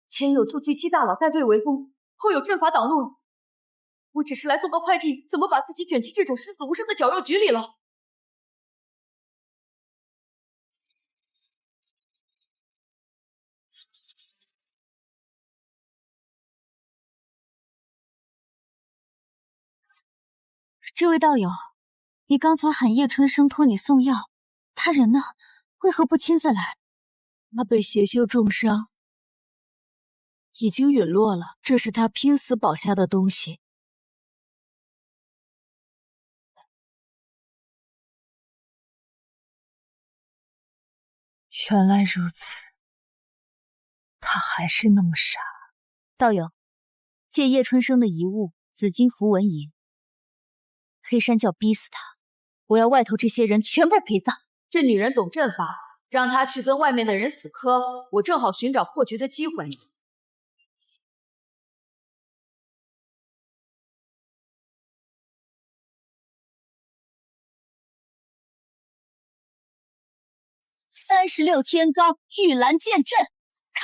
前有筑基期大佬带队围攻，后有阵法挡路，我只是来送个快递，怎么把自己卷进这种视死无声的绞肉局里了？这位道友，你刚才喊叶春生托你送药，他人呢？为何不亲自来？他被邪修重伤，已经陨落了。这是他拼死保下的东西。原来如此，他还是那么傻。道友，借叶春生的遗物紫金符文银。黑山教逼死他，我要外头这些人全部陪葬。这女人懂阵法，让她去跟外面的人死磕，我正好寻找破局的机会。36天罡玉兰剑阵开！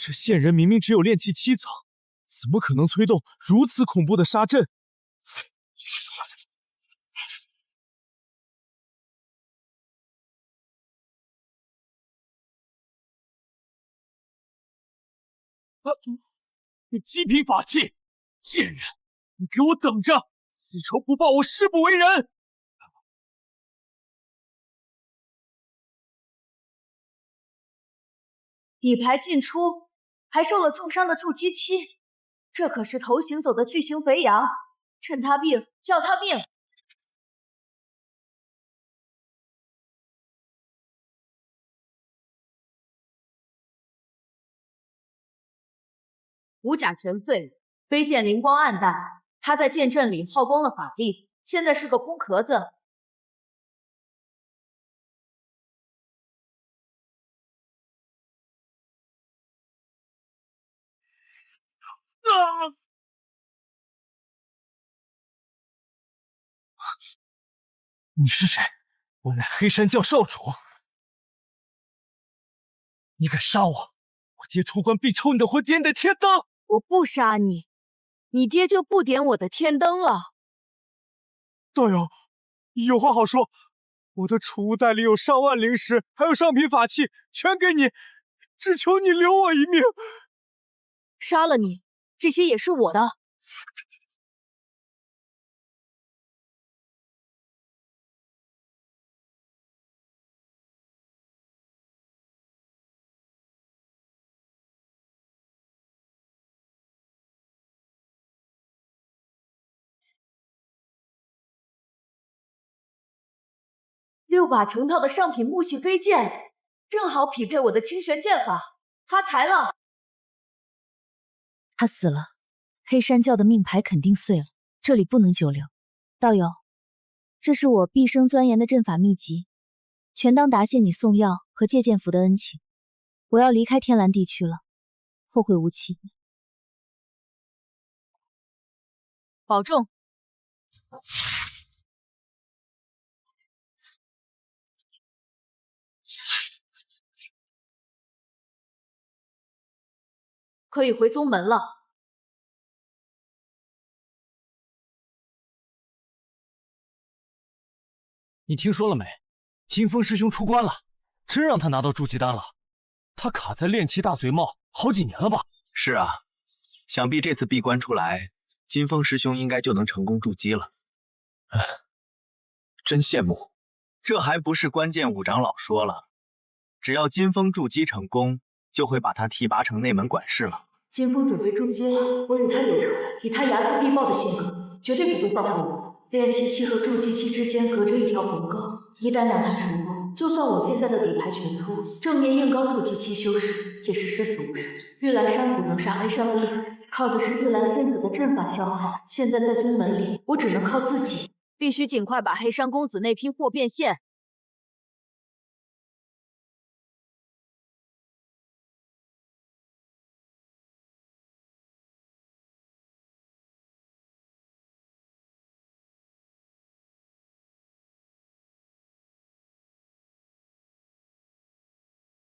这线人明明只有炼气7层，怎么可能催动如此恐怖的杀阵？你极品法器，贱人！你给我等着！此仇不报，我誓不为人！底牌进出，还受了重伤的筑基期，这可是头行走的巨型肥羊，趁他病要他命。五甲全废，飞剑灵光暗淡，他在剑阵里耗光了法力，现在是个空壳子。你是谁？我乃黑山教少主。你敢杀我，我爹出关必抽你的魂，点你的天灯。我不杀你，你爹就不点我的天灯了。道友，有话好说。我的储物袋里有上万灵石，还有上品法器，全给你，只求你留我一命。杀了你，这些也是我的。6把成套的上品木系飞剑，正好匹配我的清玄剑法，发财了！他死了，黑山教的命牌肯定碎了，这里不能久留。道友，这是我毕生钻研的阵法秘籍，全当答谢你送药和借剑符的恩情。我要离开天蓝地区了，后会无期。保重。可以回宗门了。你听说了没？金风师兄出关了，真让他拿到筑基丹了。他卡在炼气大嘴帽好几年了吧？是啊，想必这次闭关出来，金风师兄应该就能成功筑基了。真羡慕。这还不是关键，五长老说了，只要金风筑基成功，就会把他提拔成内门管事了。金风准备筑基，我与他有仇，以他睚眦必报的性格，绝对不会放过我。炼气期和筑基期之间隔着一条鸿沟，一旦让他成功，就算我现在的底牌全出，正面硬刚筑基期修士也是视死无人。玉兰山谷能杀黑山的意思，靠的是玉兰仙子的阵法消耗。现在在宗门里，我只能靠自己，必须尽快把黑山公子那批货变现。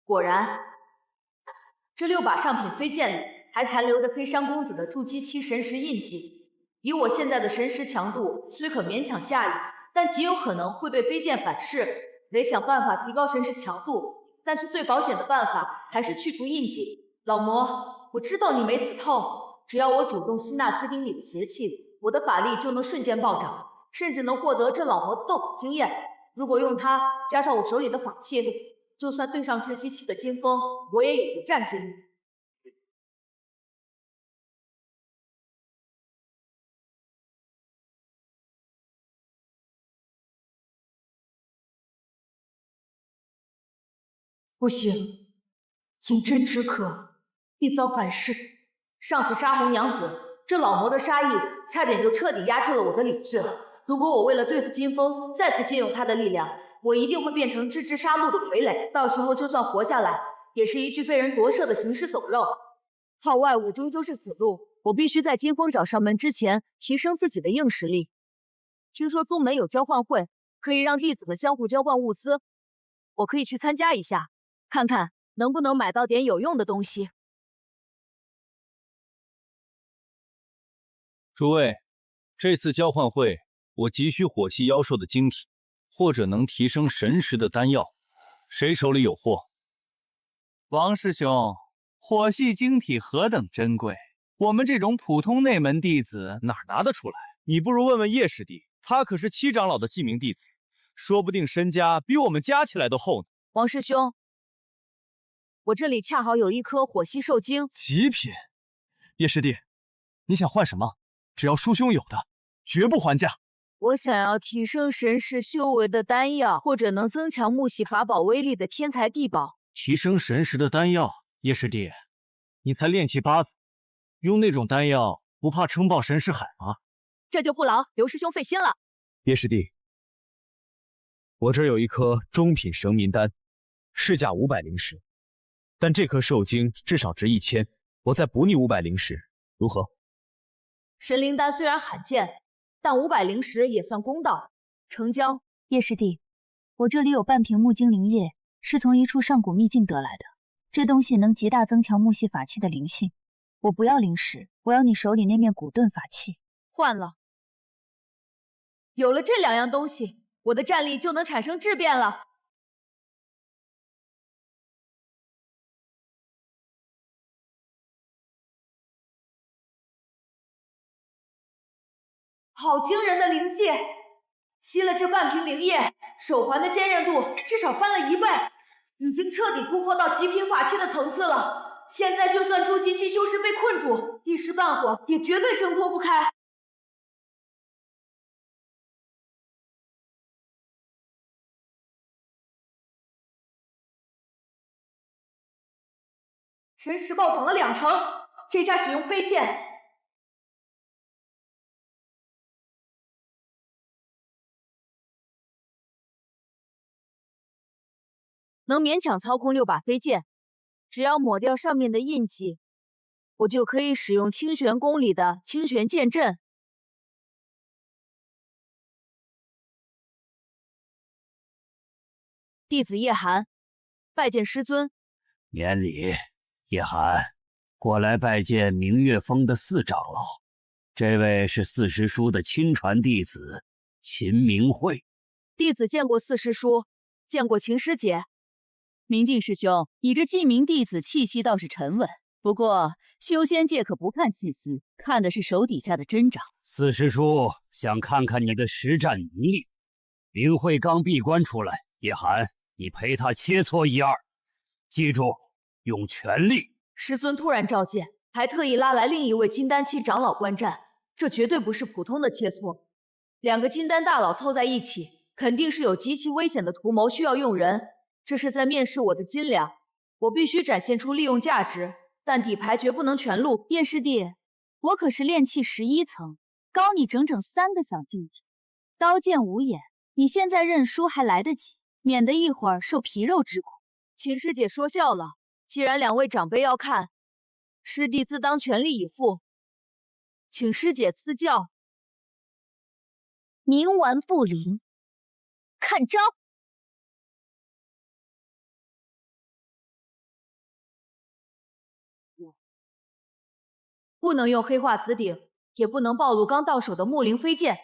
果然，这6把上品飞剑里还残留着黑山公子的筑基期神识印记。以我现在的神识强度，虽可勉强驾驭，但极有可能会被飞剑反噬。得想办法提高神识强度，但是最保险的办法还是去除印记。老魔，我知道你没死透，只要我主动吸纳资丁里的邪气，我的法力就能瞬间暴涨，甚至能获得这老魔的斗法经验。如果用它加上我手里的法器，就算对上这机器的金风，我也有不战之力。不行，饮鸩止渴，必遭反噬。上次杀红娘子，这老魔的杀意差点就彻底压制了我的理智。如果我为了对付金风，再次借用他的力量，我一定会变成置之杀戮的傀儡，到时候就算活下来，也是一具被人夺舍的行尸走肉。靠外物终究是死路，我必须在金风找上门之前，提升自己的硬实力。听说宗门有交换会，可以让弟子们相互交换物资，我可以去参加一下，看看能不能买到点有用的东西。诸位，这次交换会，我急需火系妖兽的晶体，或者能提升神识的丹药，谁手里有货？王师兄，火系晶体何等珍贵，我们这种普通内门弟子哪拿得出来？你不如问问叶师弟，他可是7长老的记名弟子，说不定身家比我们加起来都厚呢。王师兄，我这里恰好有一颗火系兽晶，极品。叶师弟，你想换什么？只要叔兄有的，绝不还价。我想要提升神识修为的丹药，或者能增强木系法宝威力的天才地宝。提升神识的丹药，叶师弟，你才炼气8子，用那种丹药不怕撑爆神识海吗？这就不劳刘师兄费心了。叶师弟，我这儿有一颗中品神明丹，市价500灵石，但这颗兽晶至少值1000，我再补你500灵石，如何？神灵丹虽然罕见，但500灵石也算公道，成交。叶师弟，我这里有半瓶木精灵液，是从一处上古秘境得来的，这东西能极大增强木系法器的灵性。我不要灵石，我要你手里那面古盾法器。换了。有了这2样东西，我的战力就能产生质变了。好惊人的灵气！吸了这半瓶灵液，手环的坚韧度至少翻了1倍，已经彻底突破到极品法器的层次了。现在就算筑基期修士被困住，一时半会也绝对挣脱不开。神识暴涨了2成，这下使用飞剑，能勉强操控6把飞剑。只要抹掉上面的印记，我就可以使用清玄宫里的清玄剑阵。弟子叶寒，拜见师尊。免礼。叶寒，过来拜见明月峰的4长老。这位是4师叔的亲传弟子秦明慧。弟子见过4师叔，见过秦师姐。明镜师兄，你这记名弟子气息倒是沉稳，不过修仙界可不看气息，看的是手底下的针长。四师叔想看看你的实战能力。林慧刚闭关出来，叶寒，你陪他切磋一二，记住，用全力。师尊突然召见，还特意拉来另一位金丹期长老观战，这绝对不是普通的切磋。2个金丹大佬凑在一起，肯定是有极其危险的图谋，需要用人。这是在面试我的斤两，我必须展现出利用价值，但底牌绝不能全露。叶师弟，我可是炼气11层，高你整整3个小境界，刀剑无眼，你现在认输还来得及，免得一会儿受皮肉之苦。秦师姐说笑了，既然2位长辈要看，师弟自当全力以赴，请师姐赐教。冥顽不灵，看招！不能用黑化紫鼎，也不能暴露刚到手的木灵飞剑。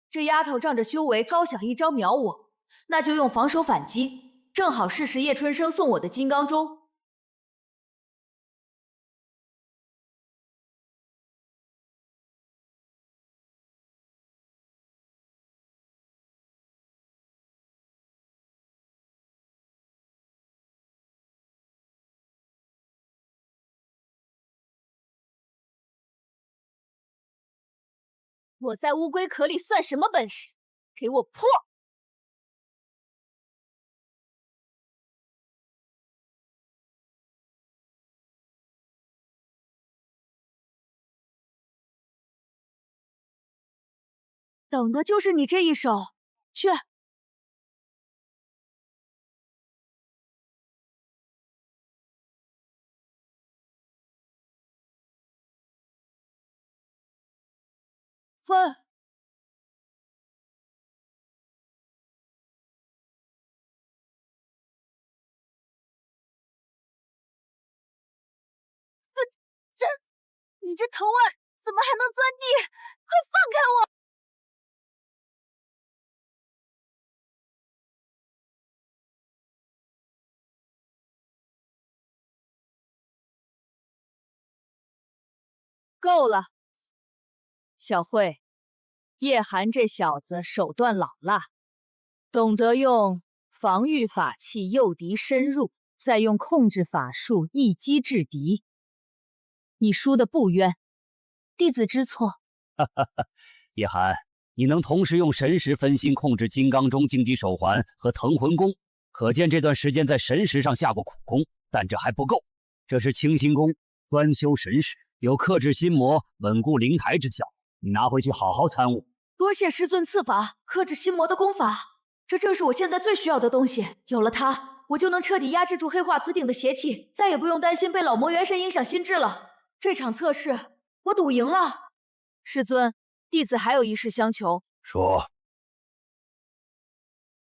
这丫头仗着修为高，想一招秒我，那就用防守反击，正好试试叶春生送我的金刚钟。我在乌龟壳里算什么本事？给我破！等的就是你这一手，去！分！你这藤蔓怎么还能钻地？快放开我！够了，小慧，叶寒这小子手段老辣，懂得用防御法器诱敌深入，再用控制法术一击制敌。你输的不冤，弟子知错。叶寒，你能同时用神识分心控制金刚钟、荆棘手环和腾魂弓，可见这段时间在神识上下过苦功。但这还不够，这是清心功，专修神识，有克制心魔、稳固灵台之效。你拿回去好好参悟。多谢师尊赐法，克制心魔的功法，这正是我现在最需要的东西。有了它，我就能彻底压制住黑化紫鼎的邪气，再也不用担心被老魔元神影响心智了。这场测试，我赌赢了。师尊，弟子还有一事相求。说。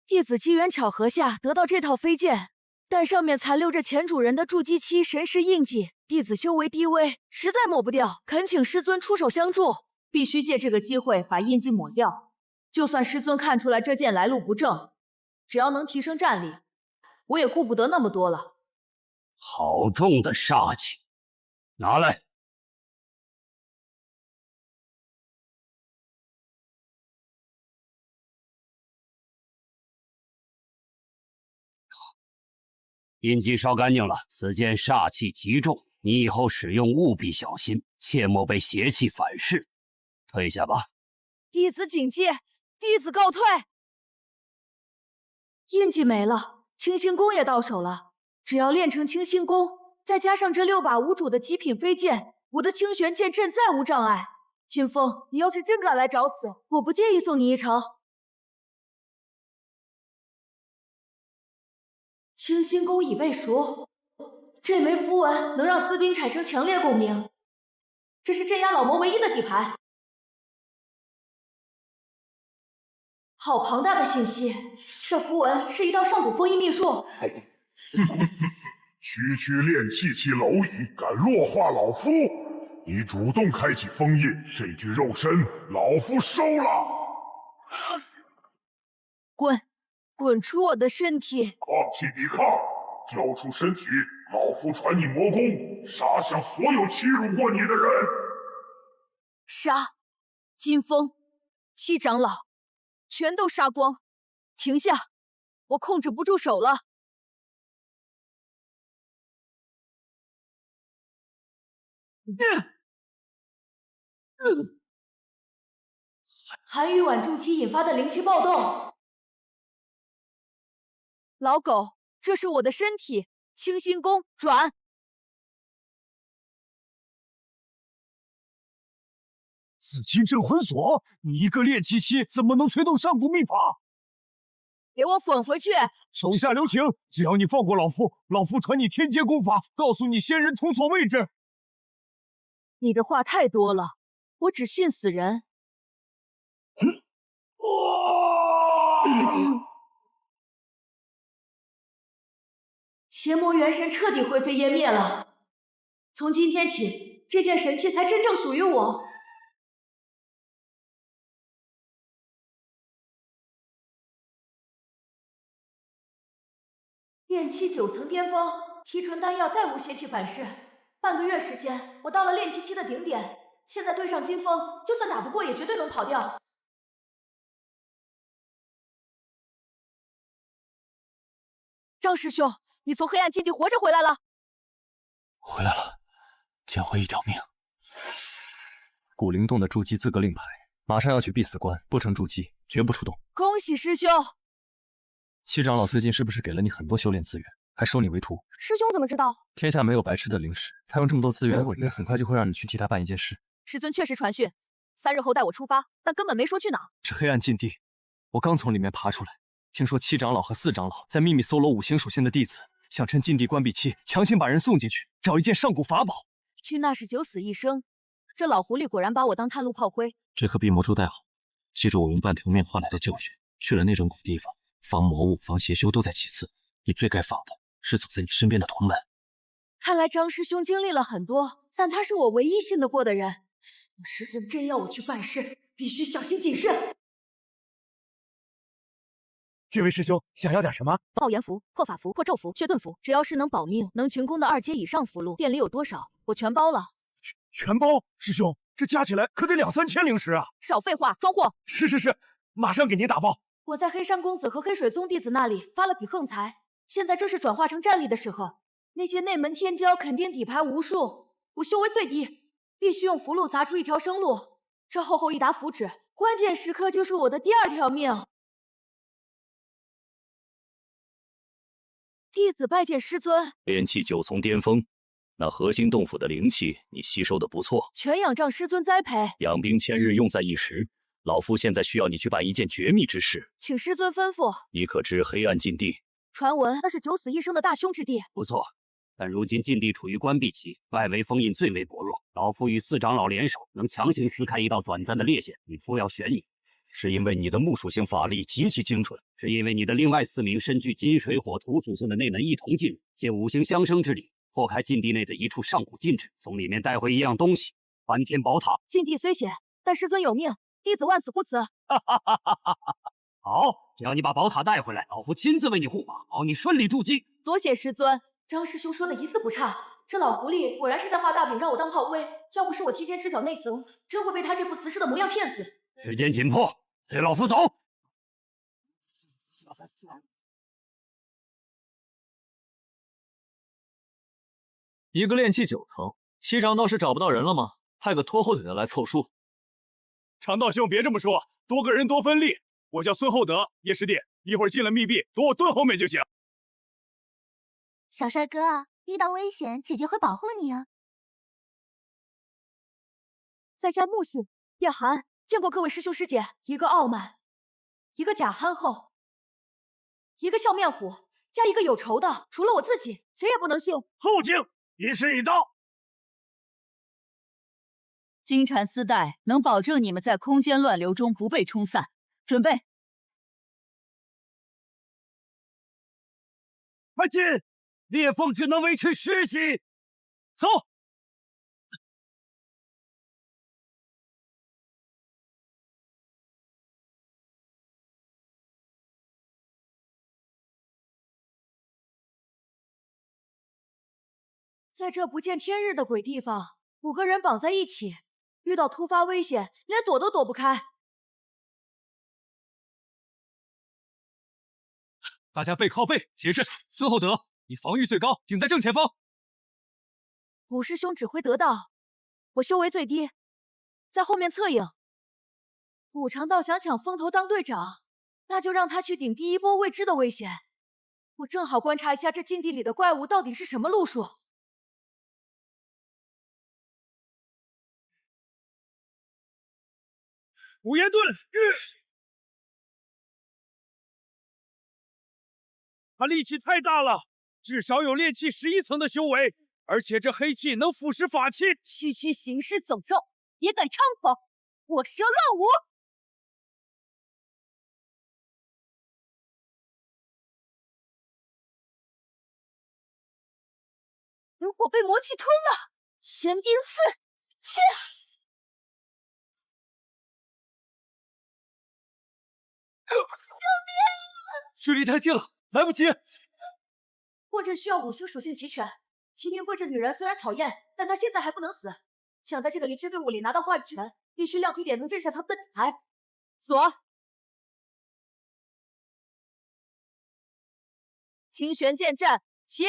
弟子机缘巧合下得到这套飞剑，但上面残留着前主人的筑基期神识印记，弟子修为低微，实在抹不掉，恳请师尊出手相助。必须借这个机会把印记抹掉。就算师尊看出来这剑来路不正，只要能提升战力，我也顾不得那么多了。好重的煞气，拿来。印记烧干净了，此剑煞气极重，你以后使用务必小心，切莫被邪气反噬。退下吧。弟子谨记，弟子告退。印记没了，清心功也到手了。只要练成清心功，再加上这6把无主的极品飞剑，我的清玄剑阵再无障碍。清风，你要是真敢来找死，我不介意送你一程。清心功已背熟，这枚符文能让资兵产生强烈共鸣，这是镇压老魔唯一的底牌。好庞大的信息，这符文是一道上古封印秘术。区区炼气期蝼蚁敢弱化老夫？你主动开启封印，这具肉身老夫收了。滚，滚出我的身体！放弃抵抗，交出身体，老夫传你魔功，杀向所有欺辱过你的人。杀！金风、七长老，全都杀光！停下，我控制不住手了。寒雨晚筑期引发的灵气暴动。老狗，这是我的身体，清心功转。紫金镇魂锁，你一个炼气期怎么能催动上古秘法？给我滚回去！手下留情，只要你放过老夫，老夫传你天阶功法，告诉你仙人图所位置。你的话太多了，我只信死人。邪魔元神彻底灰飞烟灭了。从今天起，这件神器才真正属于我。炼气9层巅峰，提纯丹药再无邪气反噬。半个月时间，我到了炼气期的顶点。现在对上金风，就算打不过，也绝对能跑掉。张师兄，你从黑暗禁地活着回来了。回来了，捡回一条命。古灵洞的筑基资格令牌，马上要去必死关，不成筑基绝不出动。恭喜师兄！七长老最近是不是给了你很多修炼资源，还收你为徒？师兄怎么知道？天下没有白吃的零食，他用这么多资源，我应该很快就会让你去替他办一件事。师尊确实传讯，3日后带我出发，但根本没说去哪。这黑暗禁地，我刚从里面爬出来，听说七长老和4长老在秘密搜罗5行属性的弟子，想趁禁地关闭期强行把人送进去，找一件上古法宝。去那是九死一生，这老狐狸果然把我当探路炮灰。这颗避魔珠带好，记住我用半条命换来的教训。去了那种古地方，防魔物、防邪修都在其次，你最该防的是走在你身边的同门。看来张师兄经历了很多，但他是我唯一信得过的人。师尊真要我去办事，必须小心谨慎。这位师兄想要点什么？爆炎符、破法符、破咒符、血盾符，只要是能保命、能群攻的2阶以上符箓，店里有多少我全包了。全包？师兄，这加起来可得2、3千灵石啊！少废话，装货！是，马上给您打包。我在黑山公子和黑水宗弟子那里发了笔横财，现在正是转化成战力的时候。那些内门天骄肯定底牌无数，我修为最低，必须用符箓砸出一条生路。这厚厚一沓符纸，关键时刻就是我的第2条命。弟子拜见师尊。炼气9重巅峰，那核心洞府的灵气你吸收的不错，全仰仗师尊栽培。养兵千日，用在一时。老夫现在需要你去办一件绝密之事，请师尊吩咐。你可知黑暗禁地？传闻那是9死1生的大凶之地。不错，但如今禁地处于关闭期，外围封印最为薄弱。老夫与4长老联手，能强行撕开一道短暂的裂线。夫要选你，是因为你的木属性法力极其精准，是因为你的另外4名身具金、水、火、土属性的内门一同进入，借5行相生之力，破开禁地内的一处上古禁制，从里面带回一样东西——翻天宝塔。禁地虽险，但师尊有命，弟子万死不辞。好，只要你把宝塔带回来，老夫亲自为你护法，保你顺利筑基。多谢师尊。张师兄说的一字不差，这老狐狸果然是在画大饼让我当炮灰。要不是我提前知晓内情，真会被他这副瓷实的模样骗死。时间紧迫，随老夫走。一个炼气9层，7长倒是找不到人了吗？派个拖后腿的来凑数。长道兄别这么说，多个人多分利。我叫孙厚德，叶师弟，一会儿进了密闭，躲我盾后面就行。小帅哥，遇到危险，姐姐会保护你啊。在下穆氏叶寒，见过各位师兄师姐。一个傲慢，一个假憨厚，一个笑面虎，加一个有仇的，除了我自己，谁也不能信。肃静，一师一刀。金蝉丝带能保证你们在空间乱流中不被冲散。准备，快进！裂缝只能维持10级。走。在这不见天日的鬼地方，5个人绑在一起，遇到突发危险，连躲都躲不开。大家背靠背，结阵。孙厚德，你防御最高，顶在正前方。古师兄指挥得当，我修为最低，在后面策应。古长道想抢风头当队长，那就让他去顶第一波未知的危险。我正好观察一下这禁地里的怪物到底是什么路数。五岩盾，他力气太大了，至少有炼气11层的修为，而且这黑气能腐蚀法器。区区行尸走肉，也敢猖狂！我蛇乱舞！灵火被魔气吞了，玄冰寺，去！救命！距离太近了，来不及。过阵需要5星属性齐全。骑兵会这女人虽然讨厌，但她现在还不能死。想在这个灵芝队伍里拿到话语权，必须亮出点能镇下他们的底牌。锁。清玄剑阵，起！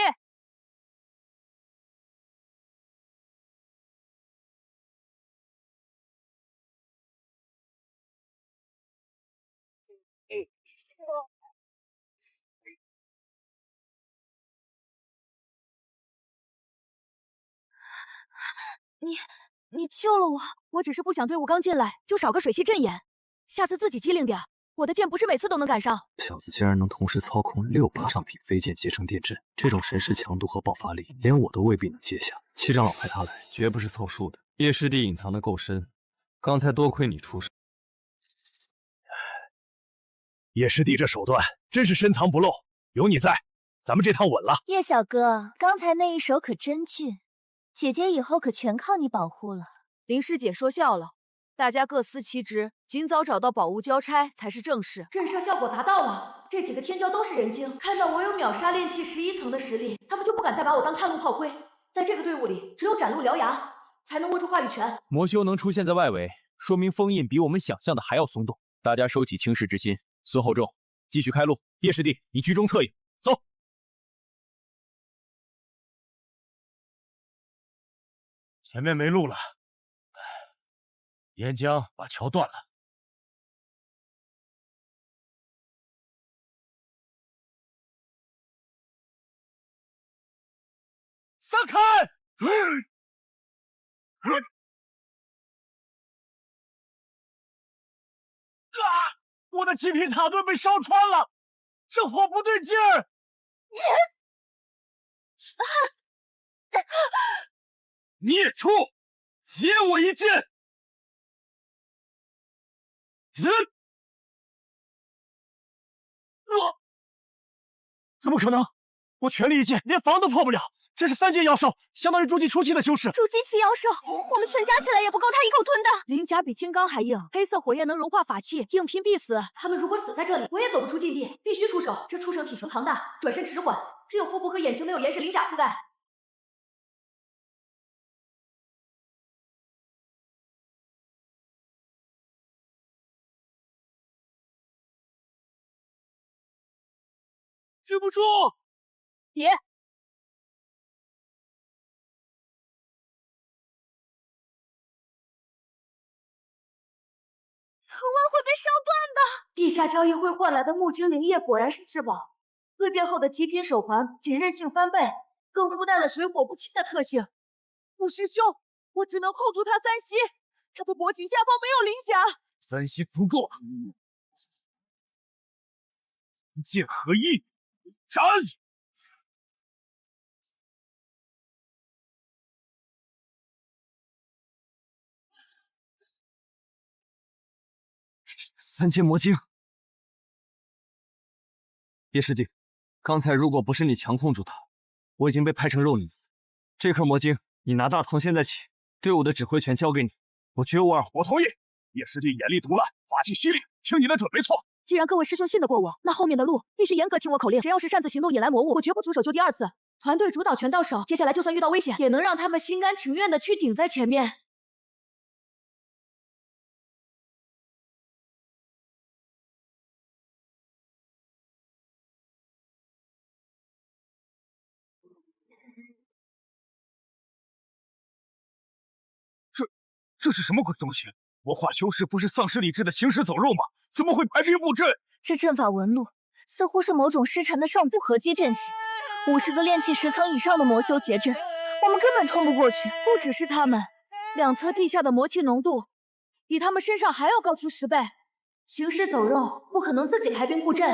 你救了我，我只是不想队伍刚进来就少个水系阵眼，下次自己机灵点。我的剑不是每次都能赶上。小子竟然能同时操控6把上品飞剑结成电阵，这种神识强度和爆发力，连我都未必能接下。七长老派他来，绝不是凑数的。叶师弟隐藏的够深，刚才多亏你出手。叶师弟这手段真是深藏不露，有你在，咱们这趟稳了。叶小哥，刚才那一手可真俊，姐姐以后可全靠你保护了。林师姐说笑了，大家各司其职，尽早找到宝物交差才是正事。震慑效果达到了，这几个天骄都是人精，看到我有秒杀炼气11层的实力，他们就不敢再把我当探路炮灰。在这个队伍里，只有斩路獠牙，才能握住话语权。魔修能出现在外围，说明封印比我们想象的还要松动。大家收起轻视之心，孙厚仲继续开路。叶师弟，你居中策应，走。前面没路了，岩浆把桥断了。散开！我的极品塔盾被烧穿了，这火不对劲儿。孽畜，接我一剑！怎么可能？我全力一剑，连防都破不了。这是3阶妖兽，相当于筑基初期的修士。筑基期妖兽，我们全加起来也不够他一口吞的。鳞甲比金刚还硬，黑色火焰能融化法器，硬拼必死。他们如果死在这里，我也走不出禁地，必须出手。这畜生体型庞大，转身迟缓，只有腹部和眼睛没有岩石鳞甲覆盖。止不住！叠！藤蔓会被烧断的。地下交易会换来的木精灵液果然是至宝，蜕变后的极品手环仅韧性翻倍，更附带了水火不侵的特性。五师兄，我只能控住他3息，他的脖颈下方没有鳞甲。3息足够了，剑合一，斩！3阶魔晶。叶师弟，刚才如果不是你强控住他，我已经被拍成肉泥。这颗魔晶，你拿大，从现在起，队伍的指挥权交给你，我绝无二话。我同意。叶师弟眼力毒辣，法器犀利，听你的准没错。既然各位师兄信得过我，那后面的路必须严格听我口令。只要是擅自行动引来魔物，我绝不出手就第2次。团队主导权到手，接下来就算遇到危险，也能让他们心甘情愿的去顶在前面。这是什么鬼东西？我化修士不是丧失理智的行尸走肉吗？怎么会排兵布阵？这阵法纹路似乎是某种失传的上古合击阵型，50个炼器10层以上的魔修结阵，我们根本冲不过去。不只是他们，两侧地下的魔气浓度比他们身上还要高出10倍。行尸走肉不可能自己排兵布阵，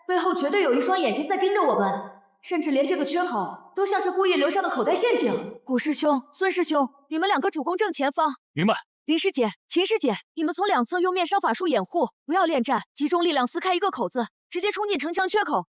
背后绝对有一双眼睛在盯着我们，甚至连这个缺口都像是故意留下的口袋陷阱。古师兄、孙师兄，你们2个主攻正前方。明白。林师姐、秦师姐，你们从2侧用面伤法术掩护，不要恋战，集中力量撕开一个口子，直接冲进城墙缺口。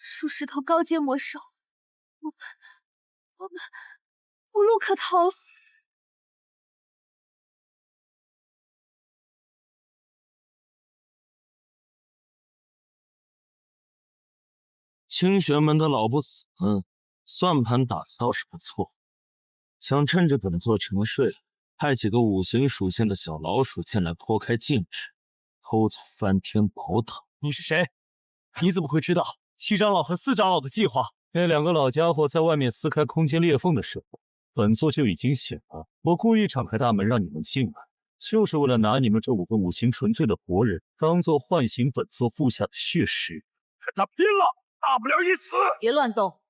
树石头高阶魔兽，我们无路可逃了。清玄门的老不死，算盘打得倒是不错。想趁着本座沉睡了，派几个5行属性的小老鼠进来破开禁制，偷走翻天宝塔。你是谁？你怎么会知道7长老和4长老的计划？这2个老家伙在外面撕开空间裂缝的时候，本座就已经醒了。我故意敞开大门让你们进来，就是为了拿你们这5个5行纯粹的活人当做唤醒本座部下的血石。跟他拼了，大不了一死。别乱动，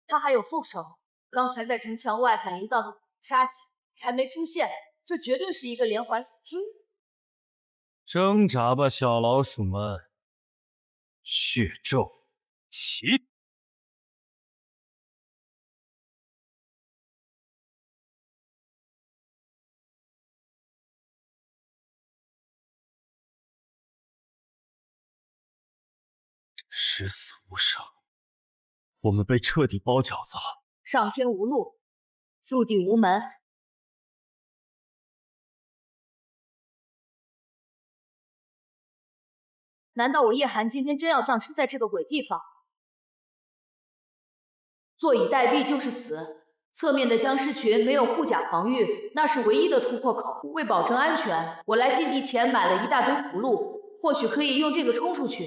他还有副手。刚才在城墙外感应到的杀气还没出现，这绝对是一个连环死狙。挣扎吧，小老鼠们！血咒起！十死无伤，我们被彻底包饺子了。上天无路，入地无门。难道我叶寒今天真要葬身在这个鬼地方？坐以待毙就是死。侧面的僵尸群没有护甲防御，那是唯一的突破口。为保证安全，我来禁地前买了一大堆符箓，或许可以用这个冲出去。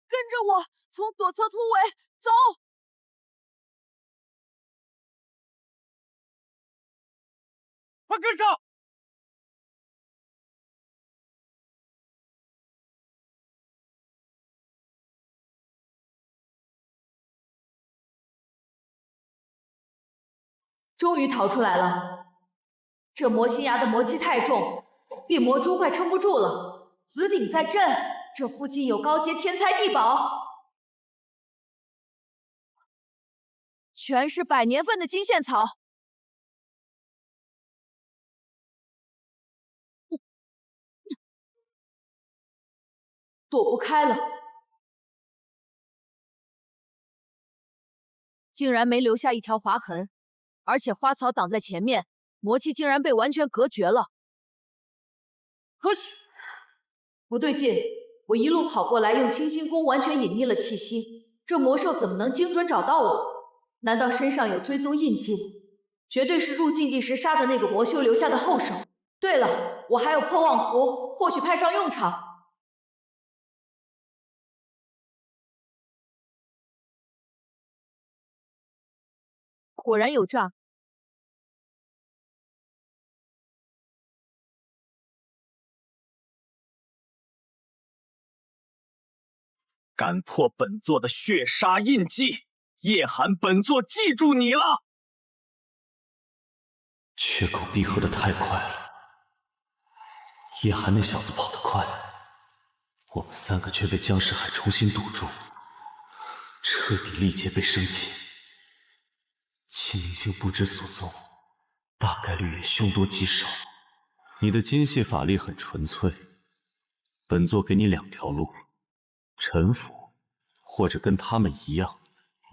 跟着我，从左侧突围，走！快跟上！终于逃出来了。这魔心崖的魔气太重，变魔珠快撑不住了。紫鼎在震，这附近有高阶天材地宝，全是100年份的金线草。躲不开了。竟然没留下一条划痕，而且花草挡在前面，魔气竟然被完全隔绝了。可是不对劲，我一路跑过来，用清心功完全隐匿了气息，这魔兽怎么能精准找到我？难道身上有追踪印记？绝对是入禁地时杀的那个魔修留下的后手。对了，我还有破妄符，或许派上用场。果然有诈。敢破本座的血杀印记，叶寒，本座记住你了。缺口闭合的太快了，叶寒那小子跑得快，我们3个却被僵尸海重新堵住，彻底力竭被生擒。秦明星不知所踪，大概率也凶多吉少。你的精细法力很纯粹，本座给你2条路：臣服，或者跟他们一样，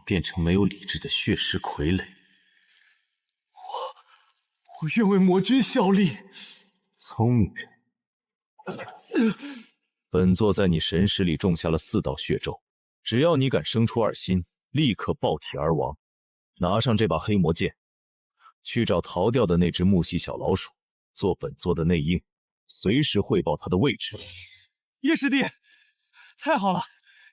变成没有理智的血尸傀儡。我愿为魔君效力。聪明人。本座在你神识里种下了4道血咒，只要你敢生出2心，立刻爆体而亡。拿上这把黑魔剑，去找逃掉的那只木系小老鼠，做本座的内应，随时汇报他的位置。叶师弟，太好了，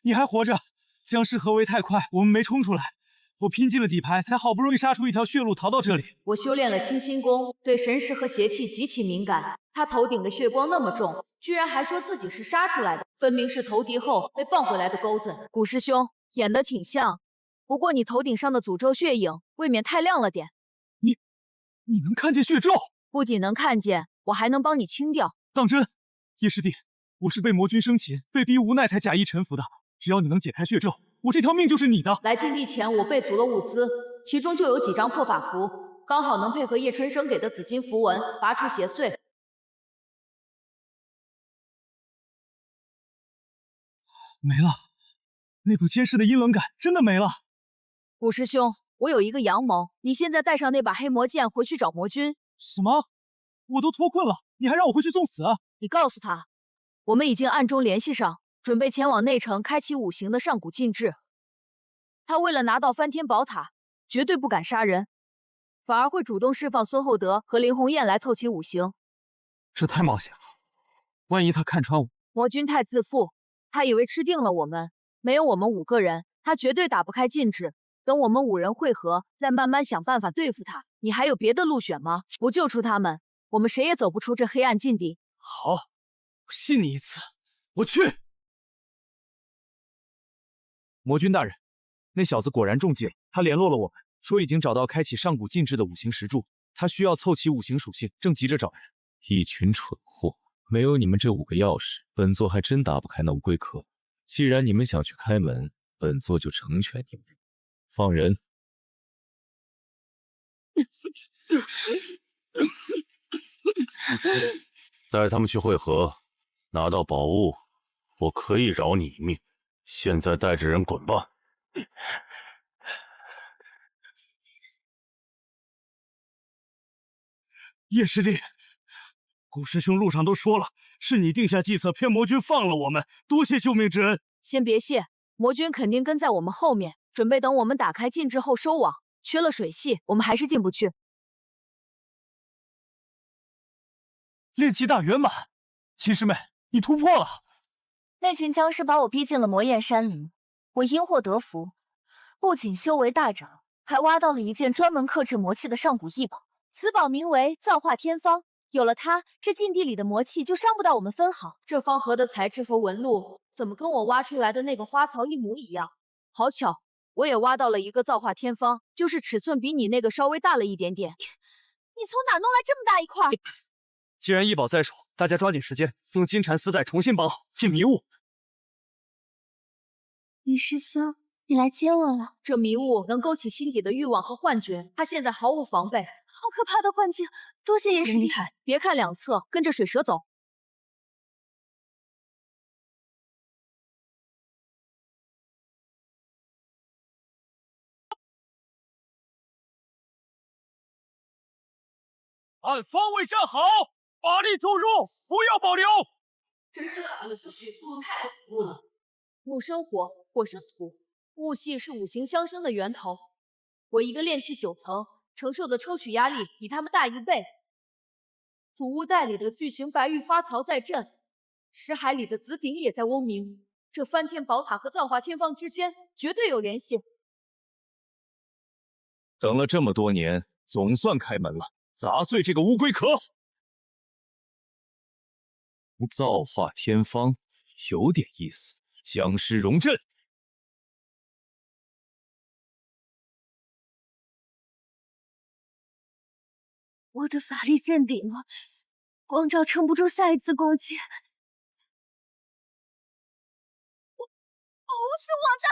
你还活着！僵尸合围太快，我们没冲出来，我拼尽了底牌，才好不容易杀出一条血路逃到这里。我修炼了清心功，对神识和邪气极其敏感。他头顶的血光那么重，居然还说自己是杀出来的，分明是投敌后被放回来的钩子。古师兄演得挺像，不过你头顶上的诅咒血影未免太亮了点。你能看见血咒？不仅能看见，我还能帮你清掉。当真？叶师弟，我是被魔君生擒，被逼无奈才假意臣服的。只要你能解开血咒，我这条命就是你的。来禁地前，我备足了物资，其中就有几张破法符，刚好能配合叶春生给的紫金符文拔除邪祟。没了，那股监视的阴冷感真的没了。古师兄，我有一个阳谋，你现在带上那把黑魔剑回去找魔君。什么？我都脱困了，你还让我回去送死？你告诉他，我们已经暗中联系上，准备前往内城开启5行的上古禁制。他为了拿到翻天宝塔，绝对不敢杀人，反而会主动释放孙厚德和林鸿雁来凑齐5行。这太冒险了，万一他看穿我……魔君太自负，他以为吃定了我们，没有我们5个人，他绝对打不开禁制。等我们5人会合，再慢慢想办法对付他。你还有别的路选吗？不救出他们，我们谁也走不出这黑暗禁地。好，我信你一次，我去。魔君大人，那小子果然中计了，他联络了我们，说已经找到开启上古禁制的5行石柱，他需要凑齐5行属性，正急着找人。一群蠢货，没有你们这5个钥匙，本座还真打不开那乌龟壳。既然你们想去开门，本座就成全你们。放人。带他们去会合，拿到宝物，我可以饶你一命。现在带着人滚吧。叶师弟，古师兄路上都说了，是你定下计策骗魔君放了我们，多谢救命之恩。先别谢，魔君肯定跟在我们后面，准备等我们打开禁制后收网。缺了水系，我们还是进不去。炼气大圆满，秦师妹，你突破了。那群僵尸把我逼进了魔焰山林，我因祸得福，不仅修为大涨，还挖到了一件专门克制魔气的上古异宝。此宝名为造化天方，有了它，这禁地里的魔气就伤不到我们分毫。这方盒的材质和纹路怎么跟我挖出来的那个花槽一模一样？好巧，我也挖到了一个造化天方，就是尺寸比你那个稍微大了一点点。你从哪弄来这么大一块？既然异宝在手，大家抓紧时间，用金蝉丝带重新绑好，进迷雾。李师兄，你来接我了。这迷雾能勾起心底的欲望和幻觉，他现在毫无防备。好可怕的幻境！多谢叶师弟。别看两侧，跟着水蛇走。按方位站好，法力注入，不要保留。这4个字迅速太恐怖了。木生火，火生土，木系是5行相生的源头。我一个炼气9层，承受的抽取压力比他们大1倍。主屋带里的巨型白玉花槽在震，石海里的紫鼎也在嗡鸣。这翻天宝塔和造化天方之间绝对有联系。等了这么多年，总算开门了。砸碎这个乌龟壳！造化天方有点意思，僵尸熔阵。我的法力见顶了，光照撑不住下一次攻击。不是我这。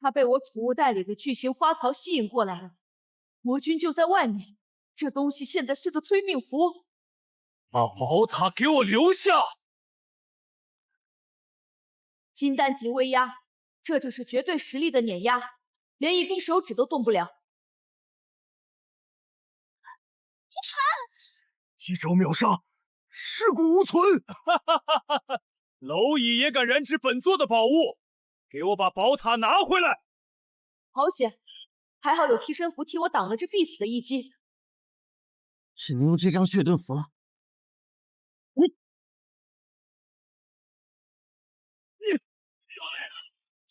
他被我储物袋里的巨型花槽吸引过来了，魔君就在外面。这东西现在是个催命符。把宝塔给我留下！金丹级威压，这就是绝对实力的碾压，连一根手指都动不了。一招秒杀，尸骨无存！哈哈哈哈哈！蝼蚁也敢染指本座的宝物，给我把宝塔拿回来！好险，还好有替身符替我挡了这必死的一击。只能用这张血盾符了。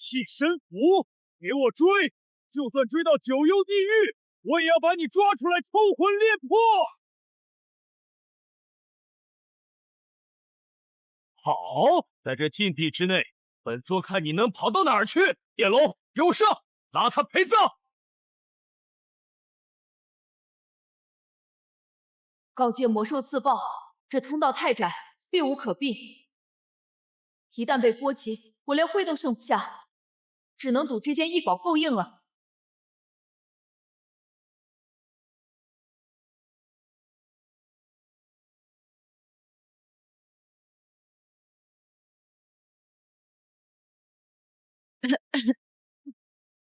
替身符，给我追！就算追到九幽地狱，我也要把你抓出来抽魂炼魄！好，在这禁地之内，本座看你能跑到哪儿去！电龙，给我上，拉他陪葬！高阶魔兽自爆，这通道太窄，避无可避。一旦被波及，我连灰都剩不下。只能赌这件异宝够硬了。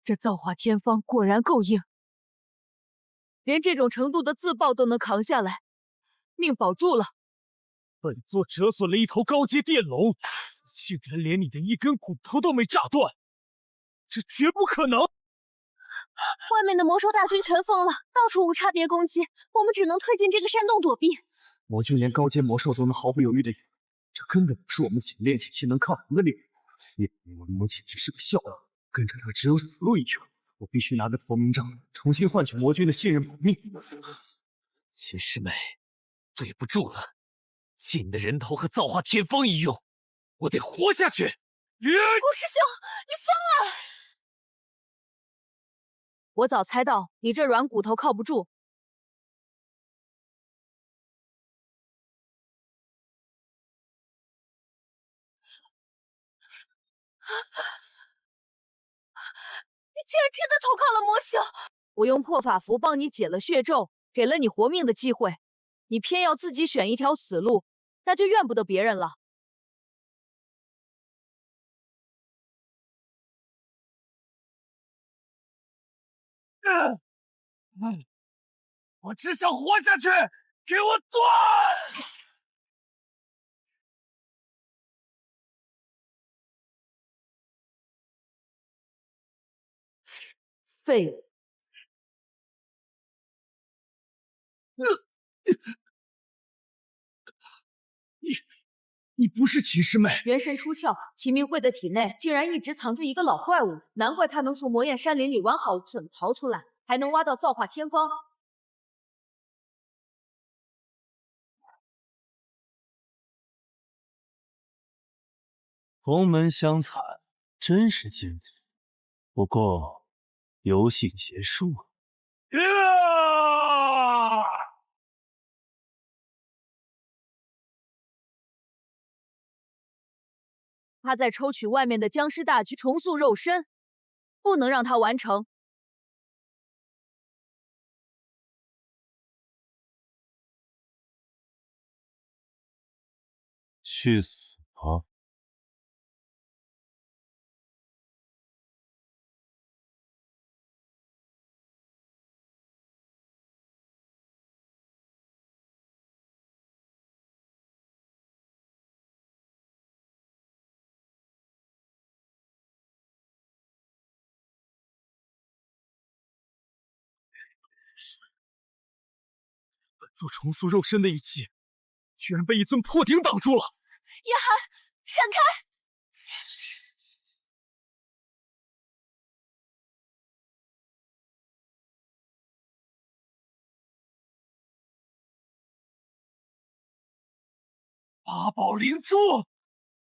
这造化天方果然够硬，连这种程度的自爆都能扛下来，命保住了。本座折损了一头高阶电龙，竟然连你的一根骨头都没炸断。这绝不可能！外面的魔兽大军全疯了，到处无差别攻击，我们只能退进这个山洞躲避。魔君连高阶魔兽都能毫不犹豫的赢，这根本不是我们仅练体期能抗衡的猎物。我的魔简直是个笑话，跟着他只有死路一条。我必须拿个投名状，重新换取魔君的信任保命。秦师妹，对不住了，借你的人头和造化天方一用，我得活下去。顾师兄，你疯了！我早猜到你这软骨头靠不住。你竟然真的投靠了魔修！我用破法符帮你解了血咒，给了你活命的机会，你偏要自己选一条死路，那就怨不得别人了。我只想活下去，给我断！废物！你不是秦师妹？元神出窍，秦明慧的体内竟然一直藏着一个老怪物，难怪他能从魔焰山林里完好无损逃出来，还能挖到造化天方。同门相残，真是艰巨。不过，游戏结束了。他在抽取外面的僵尸大军，重塑肉身，不能让他完成。去死吧！本座重塑肉身的一击，居然被一尊破顶挡住了！叶寒，闪开！八宝灵珠，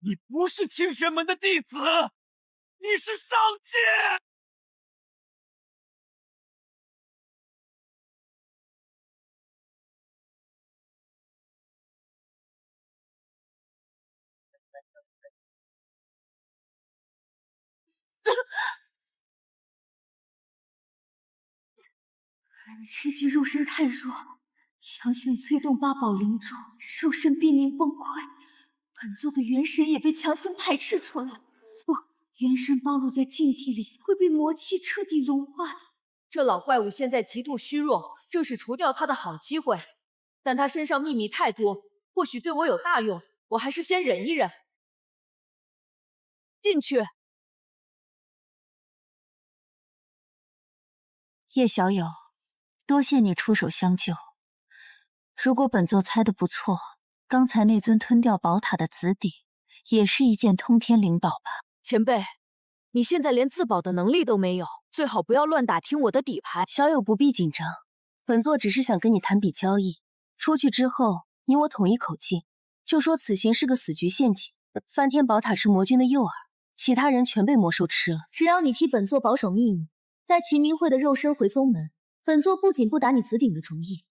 你不是清玄门的弟子，你是上界！这具肉身太弱，强行催动八宝灵珠，肉身濒临崩溃。本座的元神也被强行排斥出来。不，元神暴露在禁地里会被魔气彻底融化的。这老怪物现在极度虚弱，正是除掉他的好机会。但他身上秘密太多，或许对我有大用，我还是先忍一忍。进去。叶小友，多谢你出手相救。如果本座猜的不错，刚才那尊吞掉宝塔的紫鼎，也是一件通天灵宝吧？前辈，你现在连自保的能力都没有，最好不要乱打听我的底牌。小友不必紧张，本座只是想跟你谈笔交易。出去之后，你我统一口径，就说此行是个死局陷阱，翻天宝塔是魔君的诱饵，其他人全被魔兽吃了。只要你替本座保守秘密，带秦明慧的肉身回宗门，本座不仅不打你紫鼎的主意，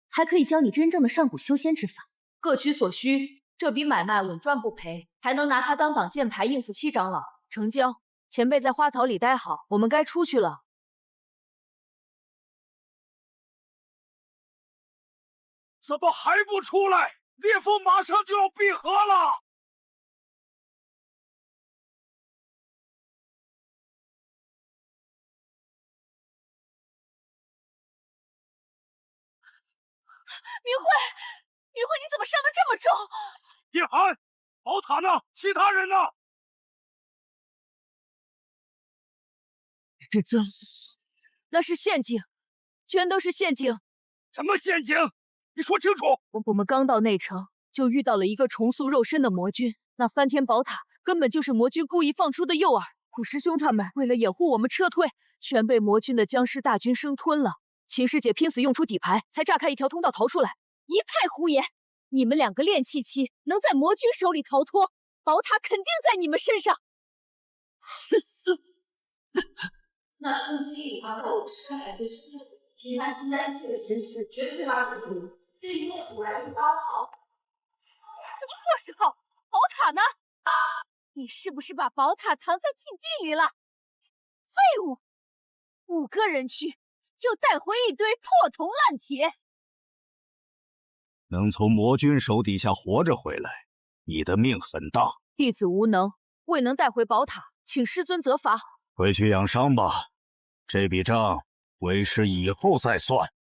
还可以教你真正的上古修仙之法。各取所需，这笔买卖稳赚不赔，还能拿它当挡箭牌应付七长老。成交。前辈在花草里待好，我们该出去了。怎么还不出来？裂缝马上就要闭合了！明慧，明慧，你怎么伤得这么重？叶寒，宝塔呢？其他人呢？那是陷阱，全都是陷阱。什么陷阱？你说清楚！我们刚到内城，就遇到了一个重塑肉身的魔君。那翻天宝塔根本就是魔君故意放出的诱饵。古师兄他们为了掩护我们撤退，全被魔君的僵尸大军生吞了。秦师姐拼死用出底牌，才炸开一条通道逃出来。一派胡言！你们两个炼气期能在魔君手里逃脱，宝塔肯定在你们身上。那从心里发斗深海的狮子，凭他心丹气的神识，绝对把死毒。这一面突然一刀好，什么破时候？宝塔呢？你是不是把宝塔藏在禁地里了？废物！5个人去，就带回一堆破铜烂铁。能从魔君手底下活着回来，你的命很大。弟子无能，未能带回宝塔，请师尊责罚。回去养伤吧，这笔账为师以后再算。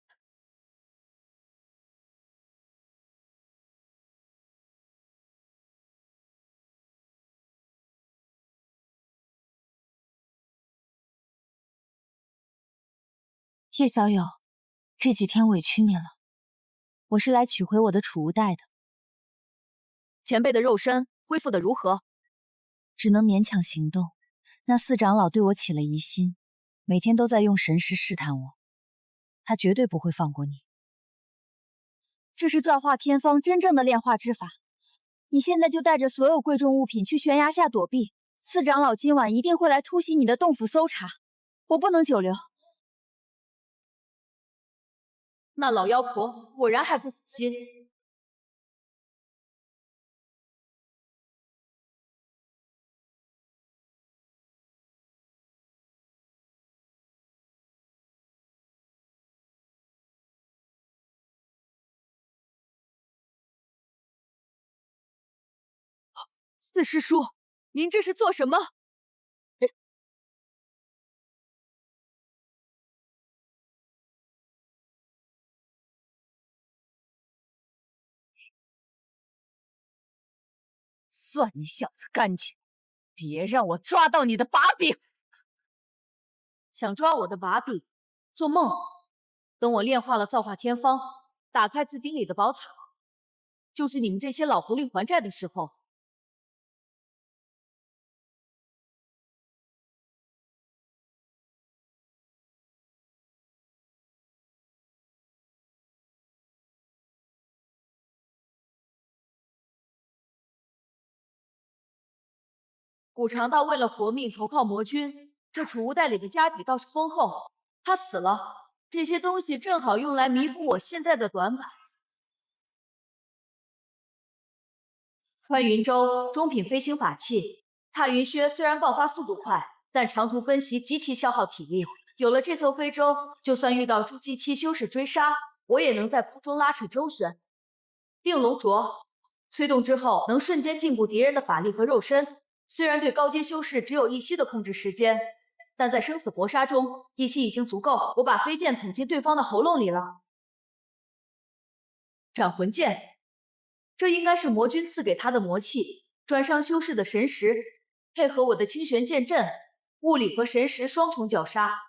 叶小友，这几天委屈你了，我是来取回我的储物袋的。前辈的肉身恢复得如何？只能勉强行动。那4长老对我起了疑心，每天都在用神识试探我，他绝对不会放过你。这是造化天方真正的炼化之法。你现在就带着所有贵重物品去悬崖下躲避，4长老今晚一定会来突袭你的洞府搜查，我不能久留。那老妖婆果然还不死心。四师叔，您这是做什么？算你小子干净，别让我抓到你的把柄！想抓我的把柄？做梦！等我炼化了造化天方，打开自鼎里的宝塔，就是你们这些老狐狸还债的时候。古长道为了活命投靠魔君，这储物袋里的家底倒是丰厚。他死了，这些东西正好用来弥补我现在的短板。穿云舟，中品飞行法器。踏云靴虽然爆发速度快，但长途奔袭极其消耗体力。有了这艘飞舟，就算遇到筑基期修士追杀，我也能在空中拉扯周旋。定龙镯催动之后，能瞬间禁锢敌人的法力和肉身。虽然对高阶修士只有一息的控制时间，但在生死搏杀中，一息已经足够。我把飞剑捅进对方的喉咙里了。斩魂剑，这应该是魔君赐给他的魔器，转伤修士的神识，配合我的清玄剑阵，物理和神识双重绞杀，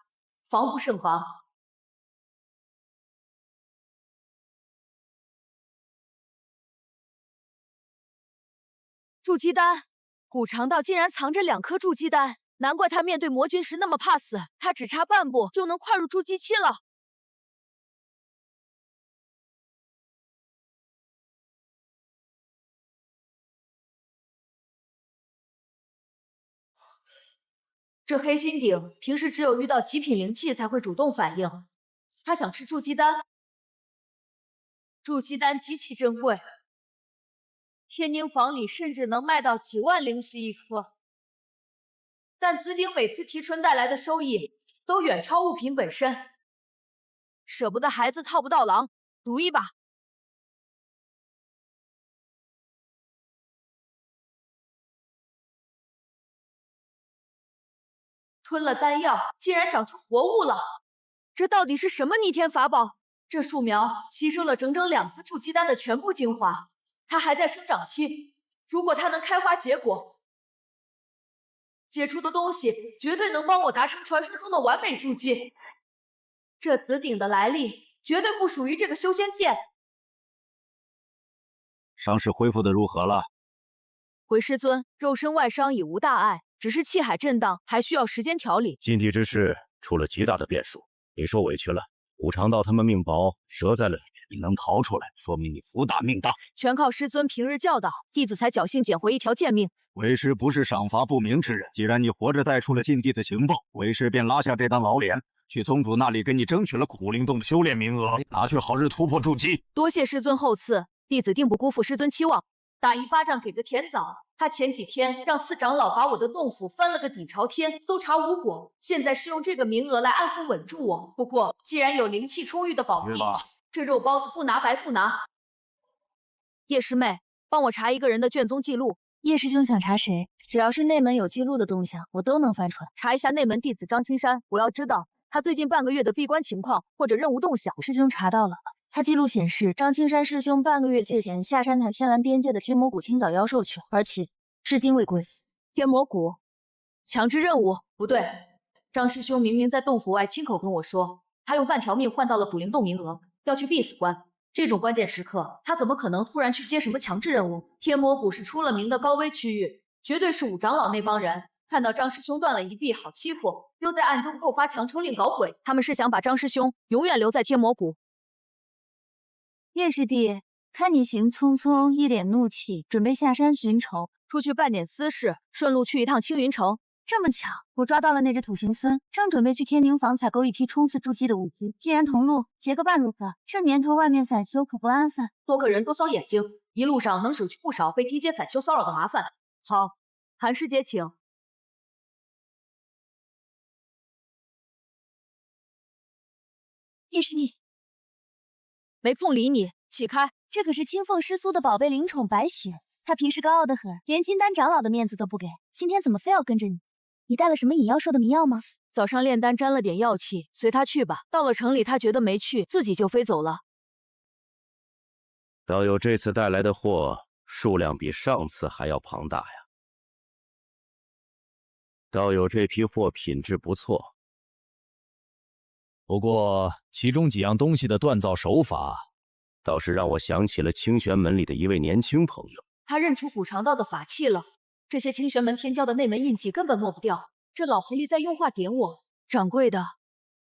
防不胜防。筑基丹，古长道竟然藏着2颗筑基丹，难怪他面对魔君时那么怕死，他只差半步就能跨入筑基期了。这黑心鼎平时只有遇到极品灵气才会主动反应，他想吃筑基丹。筑基丹极其珍贵，天宁坊里甚至能卖到几万灵石一颗，但紫鼎每次提纯带来的收益都远超物品本身，舍不得孩子套不到狼，赌一把。吞了丹药，竟然长出活物了！这到底是什么逆天法宝？这树苗吸收了整整2颗筑基丹的全部精华，它还在生长期。如果它能开花结果，结出的东西绝对能帮我达成传说中的完美筑基。这紫鼎的来历绝对不属于这个修仙界。伤势恢复的如何了？回师尊，肉身外伤已无大碍，只是气海震荡，还需要时间调理。禁地之事出了极大的变数，你受委屈了。武长道他们命薄，折在了里面，你能逃出来，说明你福大命大。全靠师尊平日教导，弟子才侥幸捡回一条贱命。为师不是赏罚不明之人，既然你活着带出了禁地的情报，为师便拉下这张老脸，去宗主那里给你争取了古灵洞的修炼名额，拿去好日突破筑基。多谢师尊厚赐，弟子定不辜负师尊期望。打一巴掌给个甜枣。他前几天让4长老把我的洞府翻了个底朝天，搜查无果，现在是用这个名额来安抚稳住我。不过既然有灵气充裕的宝币，这肉包子不拿白不拿。叶师妹，帮我查一个人的卷宗记录。叶师兄想查谁？只要是内门有记录的动向，我都能翻出来。查一下内门弟子张青山，我要知道他最近半个月的闭关情况或者任务动向。师兄查到了。他记录显示，张青山师兄半个月借钱下山台天蓝边界的天魔谷清早妖兽去，而且至今未归。天魔谷强制任务？不对，张师兄明明在洞府外亲口跟我说，他用半条命换到了捕灵洞名额，要去必死关。这种关键时刻，他怎么可能突然去接什么强制任务？天魔谷是出了名的高危区域，绝对是5长老那帮人看到张师兄断了一臂好欺负，又在暗中后发强抽令搞鬼。他们是想把张师兄永远留在天魔谷。叶师弟，看你行匆匆，一脸怒气，准备下山寻仇，出去办点私事，顺路去一趟青云城。这么巧，我抓到了那只土行孙，正准备去天宁坊采购一批冲刺筑基的物资。既然同路，结个伴如何？这年头外面散修可不安分，多个人多烧眼睛，一路上能省去不少被低阶散修骚扰的麻烦。好，韩师姐请。叶师弟。没空理你，起开！这可是青凤师苏的宝贝灵宠白雪，她平时高傲的很，连金丹长老的面子都不给，今天怎么非要跟着你？你带了什么引妖兽的迷药吗？早上炼丹沾了点药气，随他去吧。到了城里，他觉得没趣，自己就飞走了。道友这次带来的货数量比上次还要庞大呀。道友这批货品质不错。不过，其中几样东西的锻造手法，倒是让我想起了清玄门里的一位年轻朋友。他认出古长道的法器了，这些清玄门天骄的内门印记根本抹不掉。这老狐狸在用话点我。掌柜的，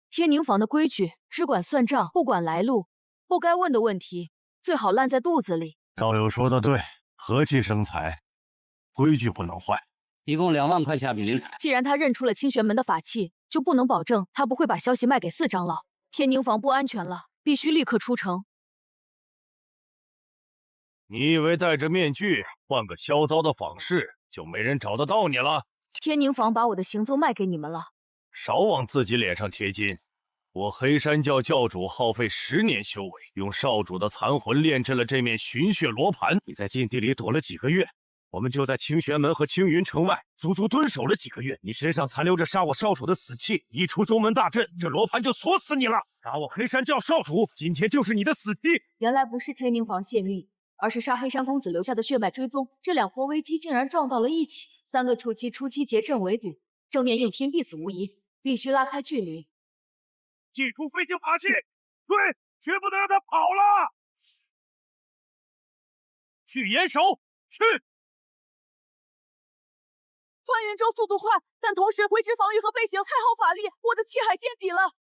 天宁坊的规矩，只管算账，不管来路。不该问的问题，最好烂在肚子里。道友说的对，和气生财，规矩不能坏。一共2万块下品灵。既然他认出了清玄门的法器，就不能保证他不会把消息卖给4长老。天宁坊不安全了，必须立刻出城。你以为戴着面具换个嚣张的仿式就没人找得到你了？天宁坊把我的行踪卖给你们了。少往自己脸上贴金。我黑山教教主耗费10年修为，用少主的残魂炼制了这面寻血罗盘。你在禁地里躲了几个月，我们就在清玄门和青云城外足足蹲守了几个月。你身上残留着杀我少主的死气，一出宗门大阵，这罗盘就锁死你了。杀我黑山教少主，今天就是你的死期。原来不是天宁房泄密，而是杀黑山公子留下的血脉追踪。这两波危机竟然撞到了一起，3个初期结阵围堵，正面硬拼必死无疑，必须拉开距离。祭出飞行法器，追，绝不能让他跑了！去严守，去！穿云舟速度快，但同时回之防御和飞行太耗法力，我的气海见底了。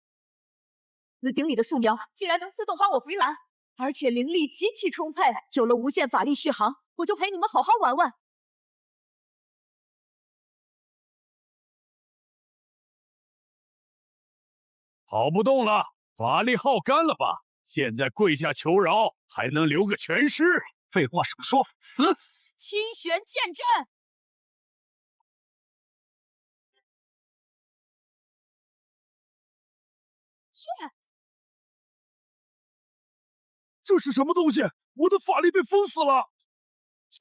紫鼎里的树苗竟然能自动把我回蓝，而且灵力极其充沛，有了无限法力续航，我就陪你们好好玩玩。跑不动了，法力耗干了吧？现在跪下求饶，还能留个全尸？废话少说，死！清玄剑阵。这是什么东西？我的法力被封死了！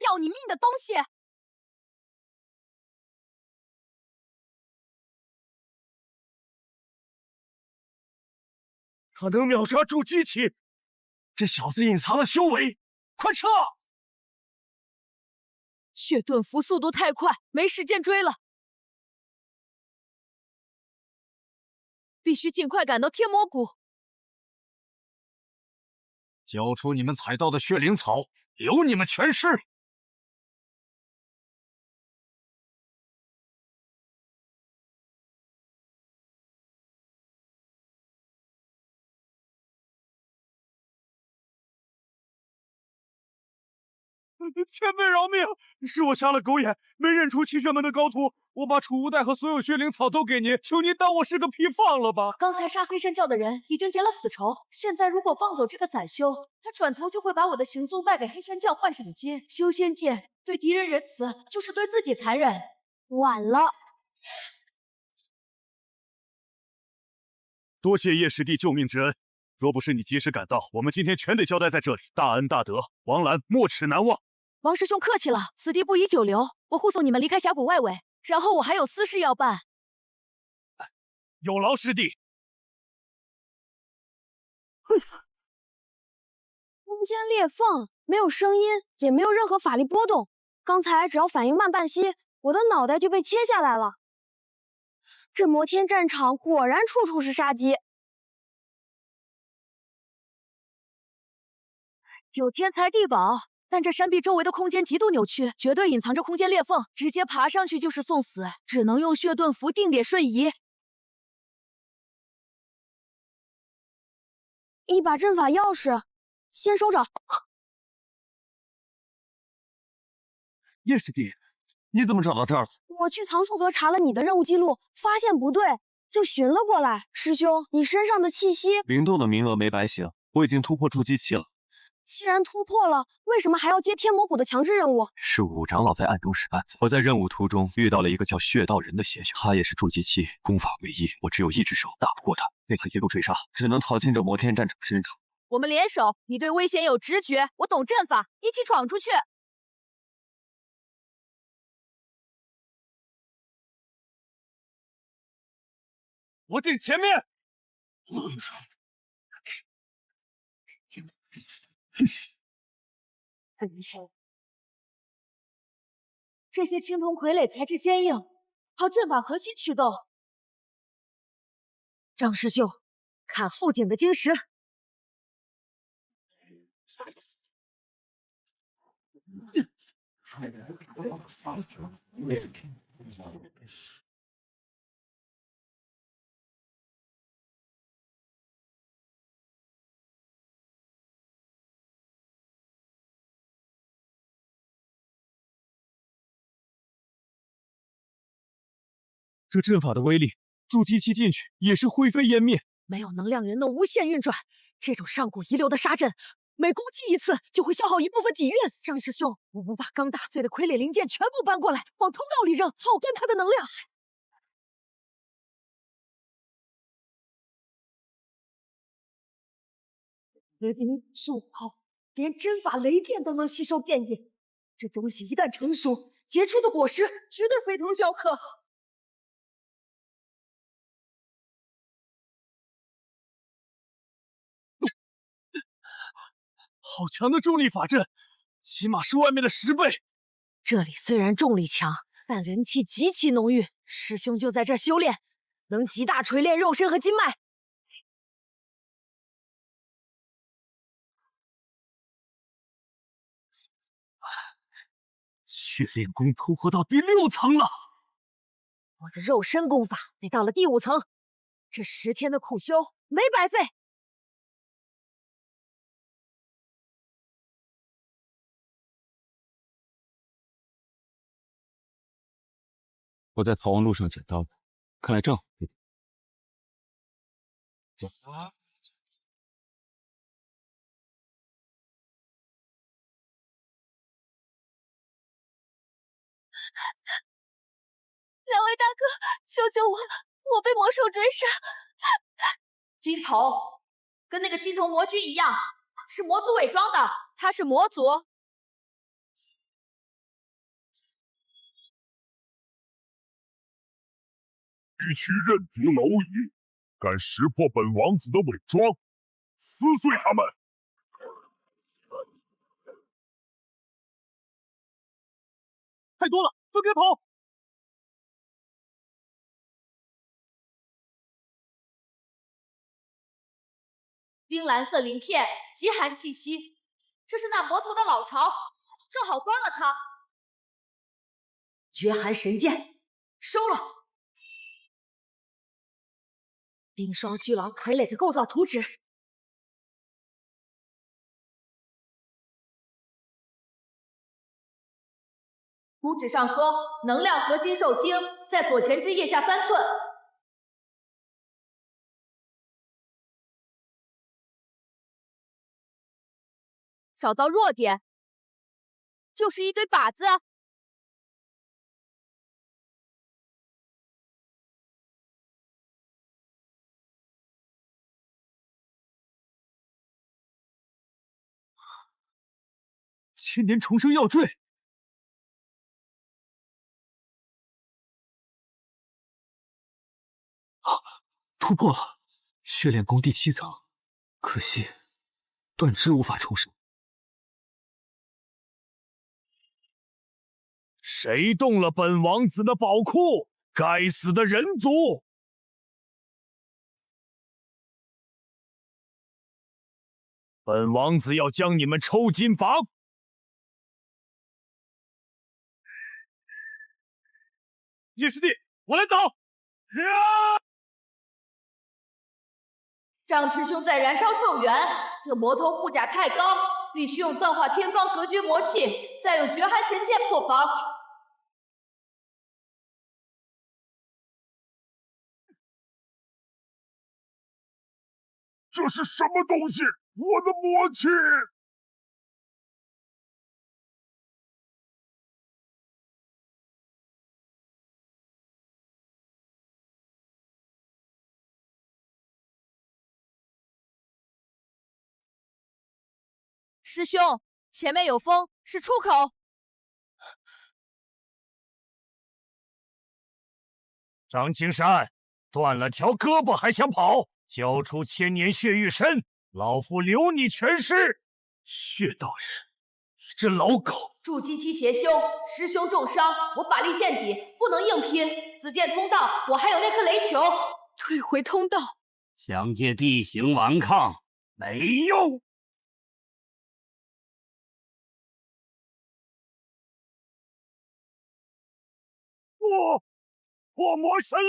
要你命的东西！他能秒杀筑基期，这小子隐藏了修为，快撤！血遁符速度太快，没时间追了，必须尽快赶到天魔谷。交出你们采到的血灵草，留你们全尸！前辈饶命！是我瞎了狗眼，没认出七玄门的高徒。我把储物袋和所有血灵草都给您，求您当我是个屁放了吧！刚才杀黑山教的人已经结了死仇，现在如果放走这个宰修，他转头就会把我的行踪卖给黑山教换赏金。修仙界对敌人仁慈，就是对自己残忍。晚了。多谢叶师弟救命之恩，若不是你及时赶到，我们今天全得交代在这里。大恩大德，王兰没齿难忘。王师兄客气了，此地不宜久留，我护送你们离开峡谷外围，然后我还有私事要办。有劳师弟。空间裂缝，没有声音，也没有任何法力波动。刚才只要反应慢半息，我的脑袋就被切下来了。这摩天战场果然处处是杀机。有天才地宝，但这山壁周围的空间极度扭曲，绝对隐藏着空间裂缝，直接爬上去就是送死，只能用血遁符定点瞬移。一把阵法钥匙，先收着。叶师弟，你怎么找到这儿了？我去藏书阁查了你的任务记录，发现不对，就寻了过来。师兄，你身上的气息……灵动的名额没白行，我已经突破筑基期了。既然突破了，为什么还要接天魔谷的强制任务？是武长老在暗中使绊子。我在任务途中遇到了一个叫血道人的邪修，他也是筑基期，功法诡异，我只有一只手打不过他，被他一路追杀，只能逃进这摩天战场深处。我们联手，你对危险有直觉，我懂阵法，一起闯出去。我顶前面。这些青铜傀儡材质坚硬，靠阵法核心驱动。张师兄，看后颈的晶石。这阵法的威力，筑基期进去也是灰飞烟灭。没有能量人能无限运转，这种上古遗留的杀阵，每攻击一次就会消耗一部分底蕴。张师兄，我们把刚打碎的傀儡零件全部搬过来，往通道里扔，耗干它的能量。此地树好，连针法雷电都能吸收电液。这东西一旦成熟，结出的果实绝对非同小可。好强的重力法阵，起码是外面的10倍。这里虽然重力强，但灵气极其浓郁。师兄就在这修炼，能极大锤炼肉身和筋脉。血炼功突破到第6层了，我的肉身功法得到了第5层，这10天的苦修没白费。我在逃亡路上捡到的，看来正好对点。两位大哥，救救我！我被魔兽追杀。金头，跟那个金头魔君一样，是魔族伪装的，他是魔族。区区认族蝼蚁，敢识破本王子的伪装，撕碎他们！太多了，分开跑！冰蓝色鳞片，极寒气息，这是那魔头的老巢，正好端了它。绝寒神剑，收了。冰霜巨狼傀儡的构造图纸。图纸上说，能量核心受精在左前肢腋下3寸。找到弱点，就是一堆靶子。千年重生药坠，突破了！血炼功第7层，可惜断肢无法重生。谁动了本王子的宝库？该死的人族！本王子要将你们抽筋法！叶师弟，我来挡！张师兄在燃烧寿元，这魔头护甲太高，必须用造化天方隔绝魔气，再用绝寒神剑破防。这是什么东西？我的魔气！师兄，前面有风，是出口。张青山，断了条胳膊还想跑？交出千年血玉身，老夫留你全尸！血道人，你这老狗！筑基期邪修，师兄重伤，我法力见底，不能硬拼。紫电通道，我还有那颗雷球。退回通道。想借地形顽抗，没用。破魔神雷！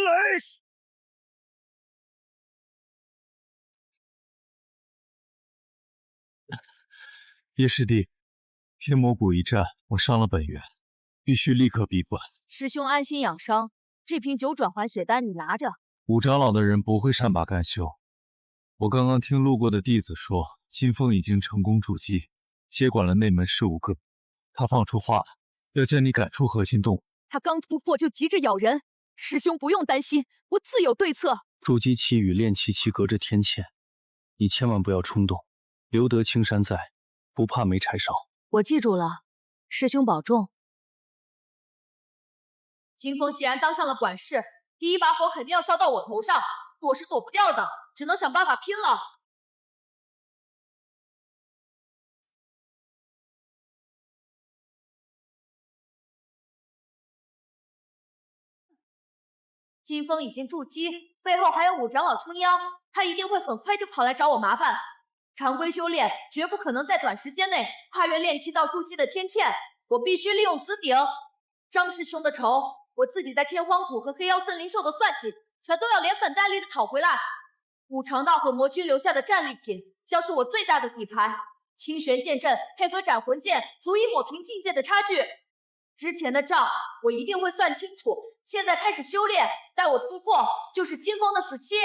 叶师弟，天魔谷一战，我伤了本源，必须立刻闭关。师兄安心养伤，这瓶9转环血丹你拿着。五长老的人不会善罢甘休。我刚刚听路过的弟子说，金风已经成功筑基，接管了内门事务个。他放出话来，要将你赶出核心洞。他刚突破就急着咬人，师兄不用担心，我自有对策。筑基期与炼气期隔着天堑，你千万不要冲动。留得青山在，不怕没柴烧。我记住了，师兄保重。金风既然当上了管事，第一把火肯定要烧到我头上，躲是躲不掉的，只能想办法拼了。金风已经筑基，背后还有五长老撑腰，他一定会很快就跑来找我麻烦。常规修炼绝不可能在短时间内跨越炼气到筑基的天堑，我必须利用紫鼎。张师兄的仇，我自己在天荒谷和黑妖森林受的算计，全都要连本带利的讨回来。五常道和魔君留下的战利品，将是我最大的底牌。清玄剑阵配合斩魂剑，足以抹平境界的差距。之前的账我一定会算清楚，现在开始修炼，待我突破，就是金风的死期。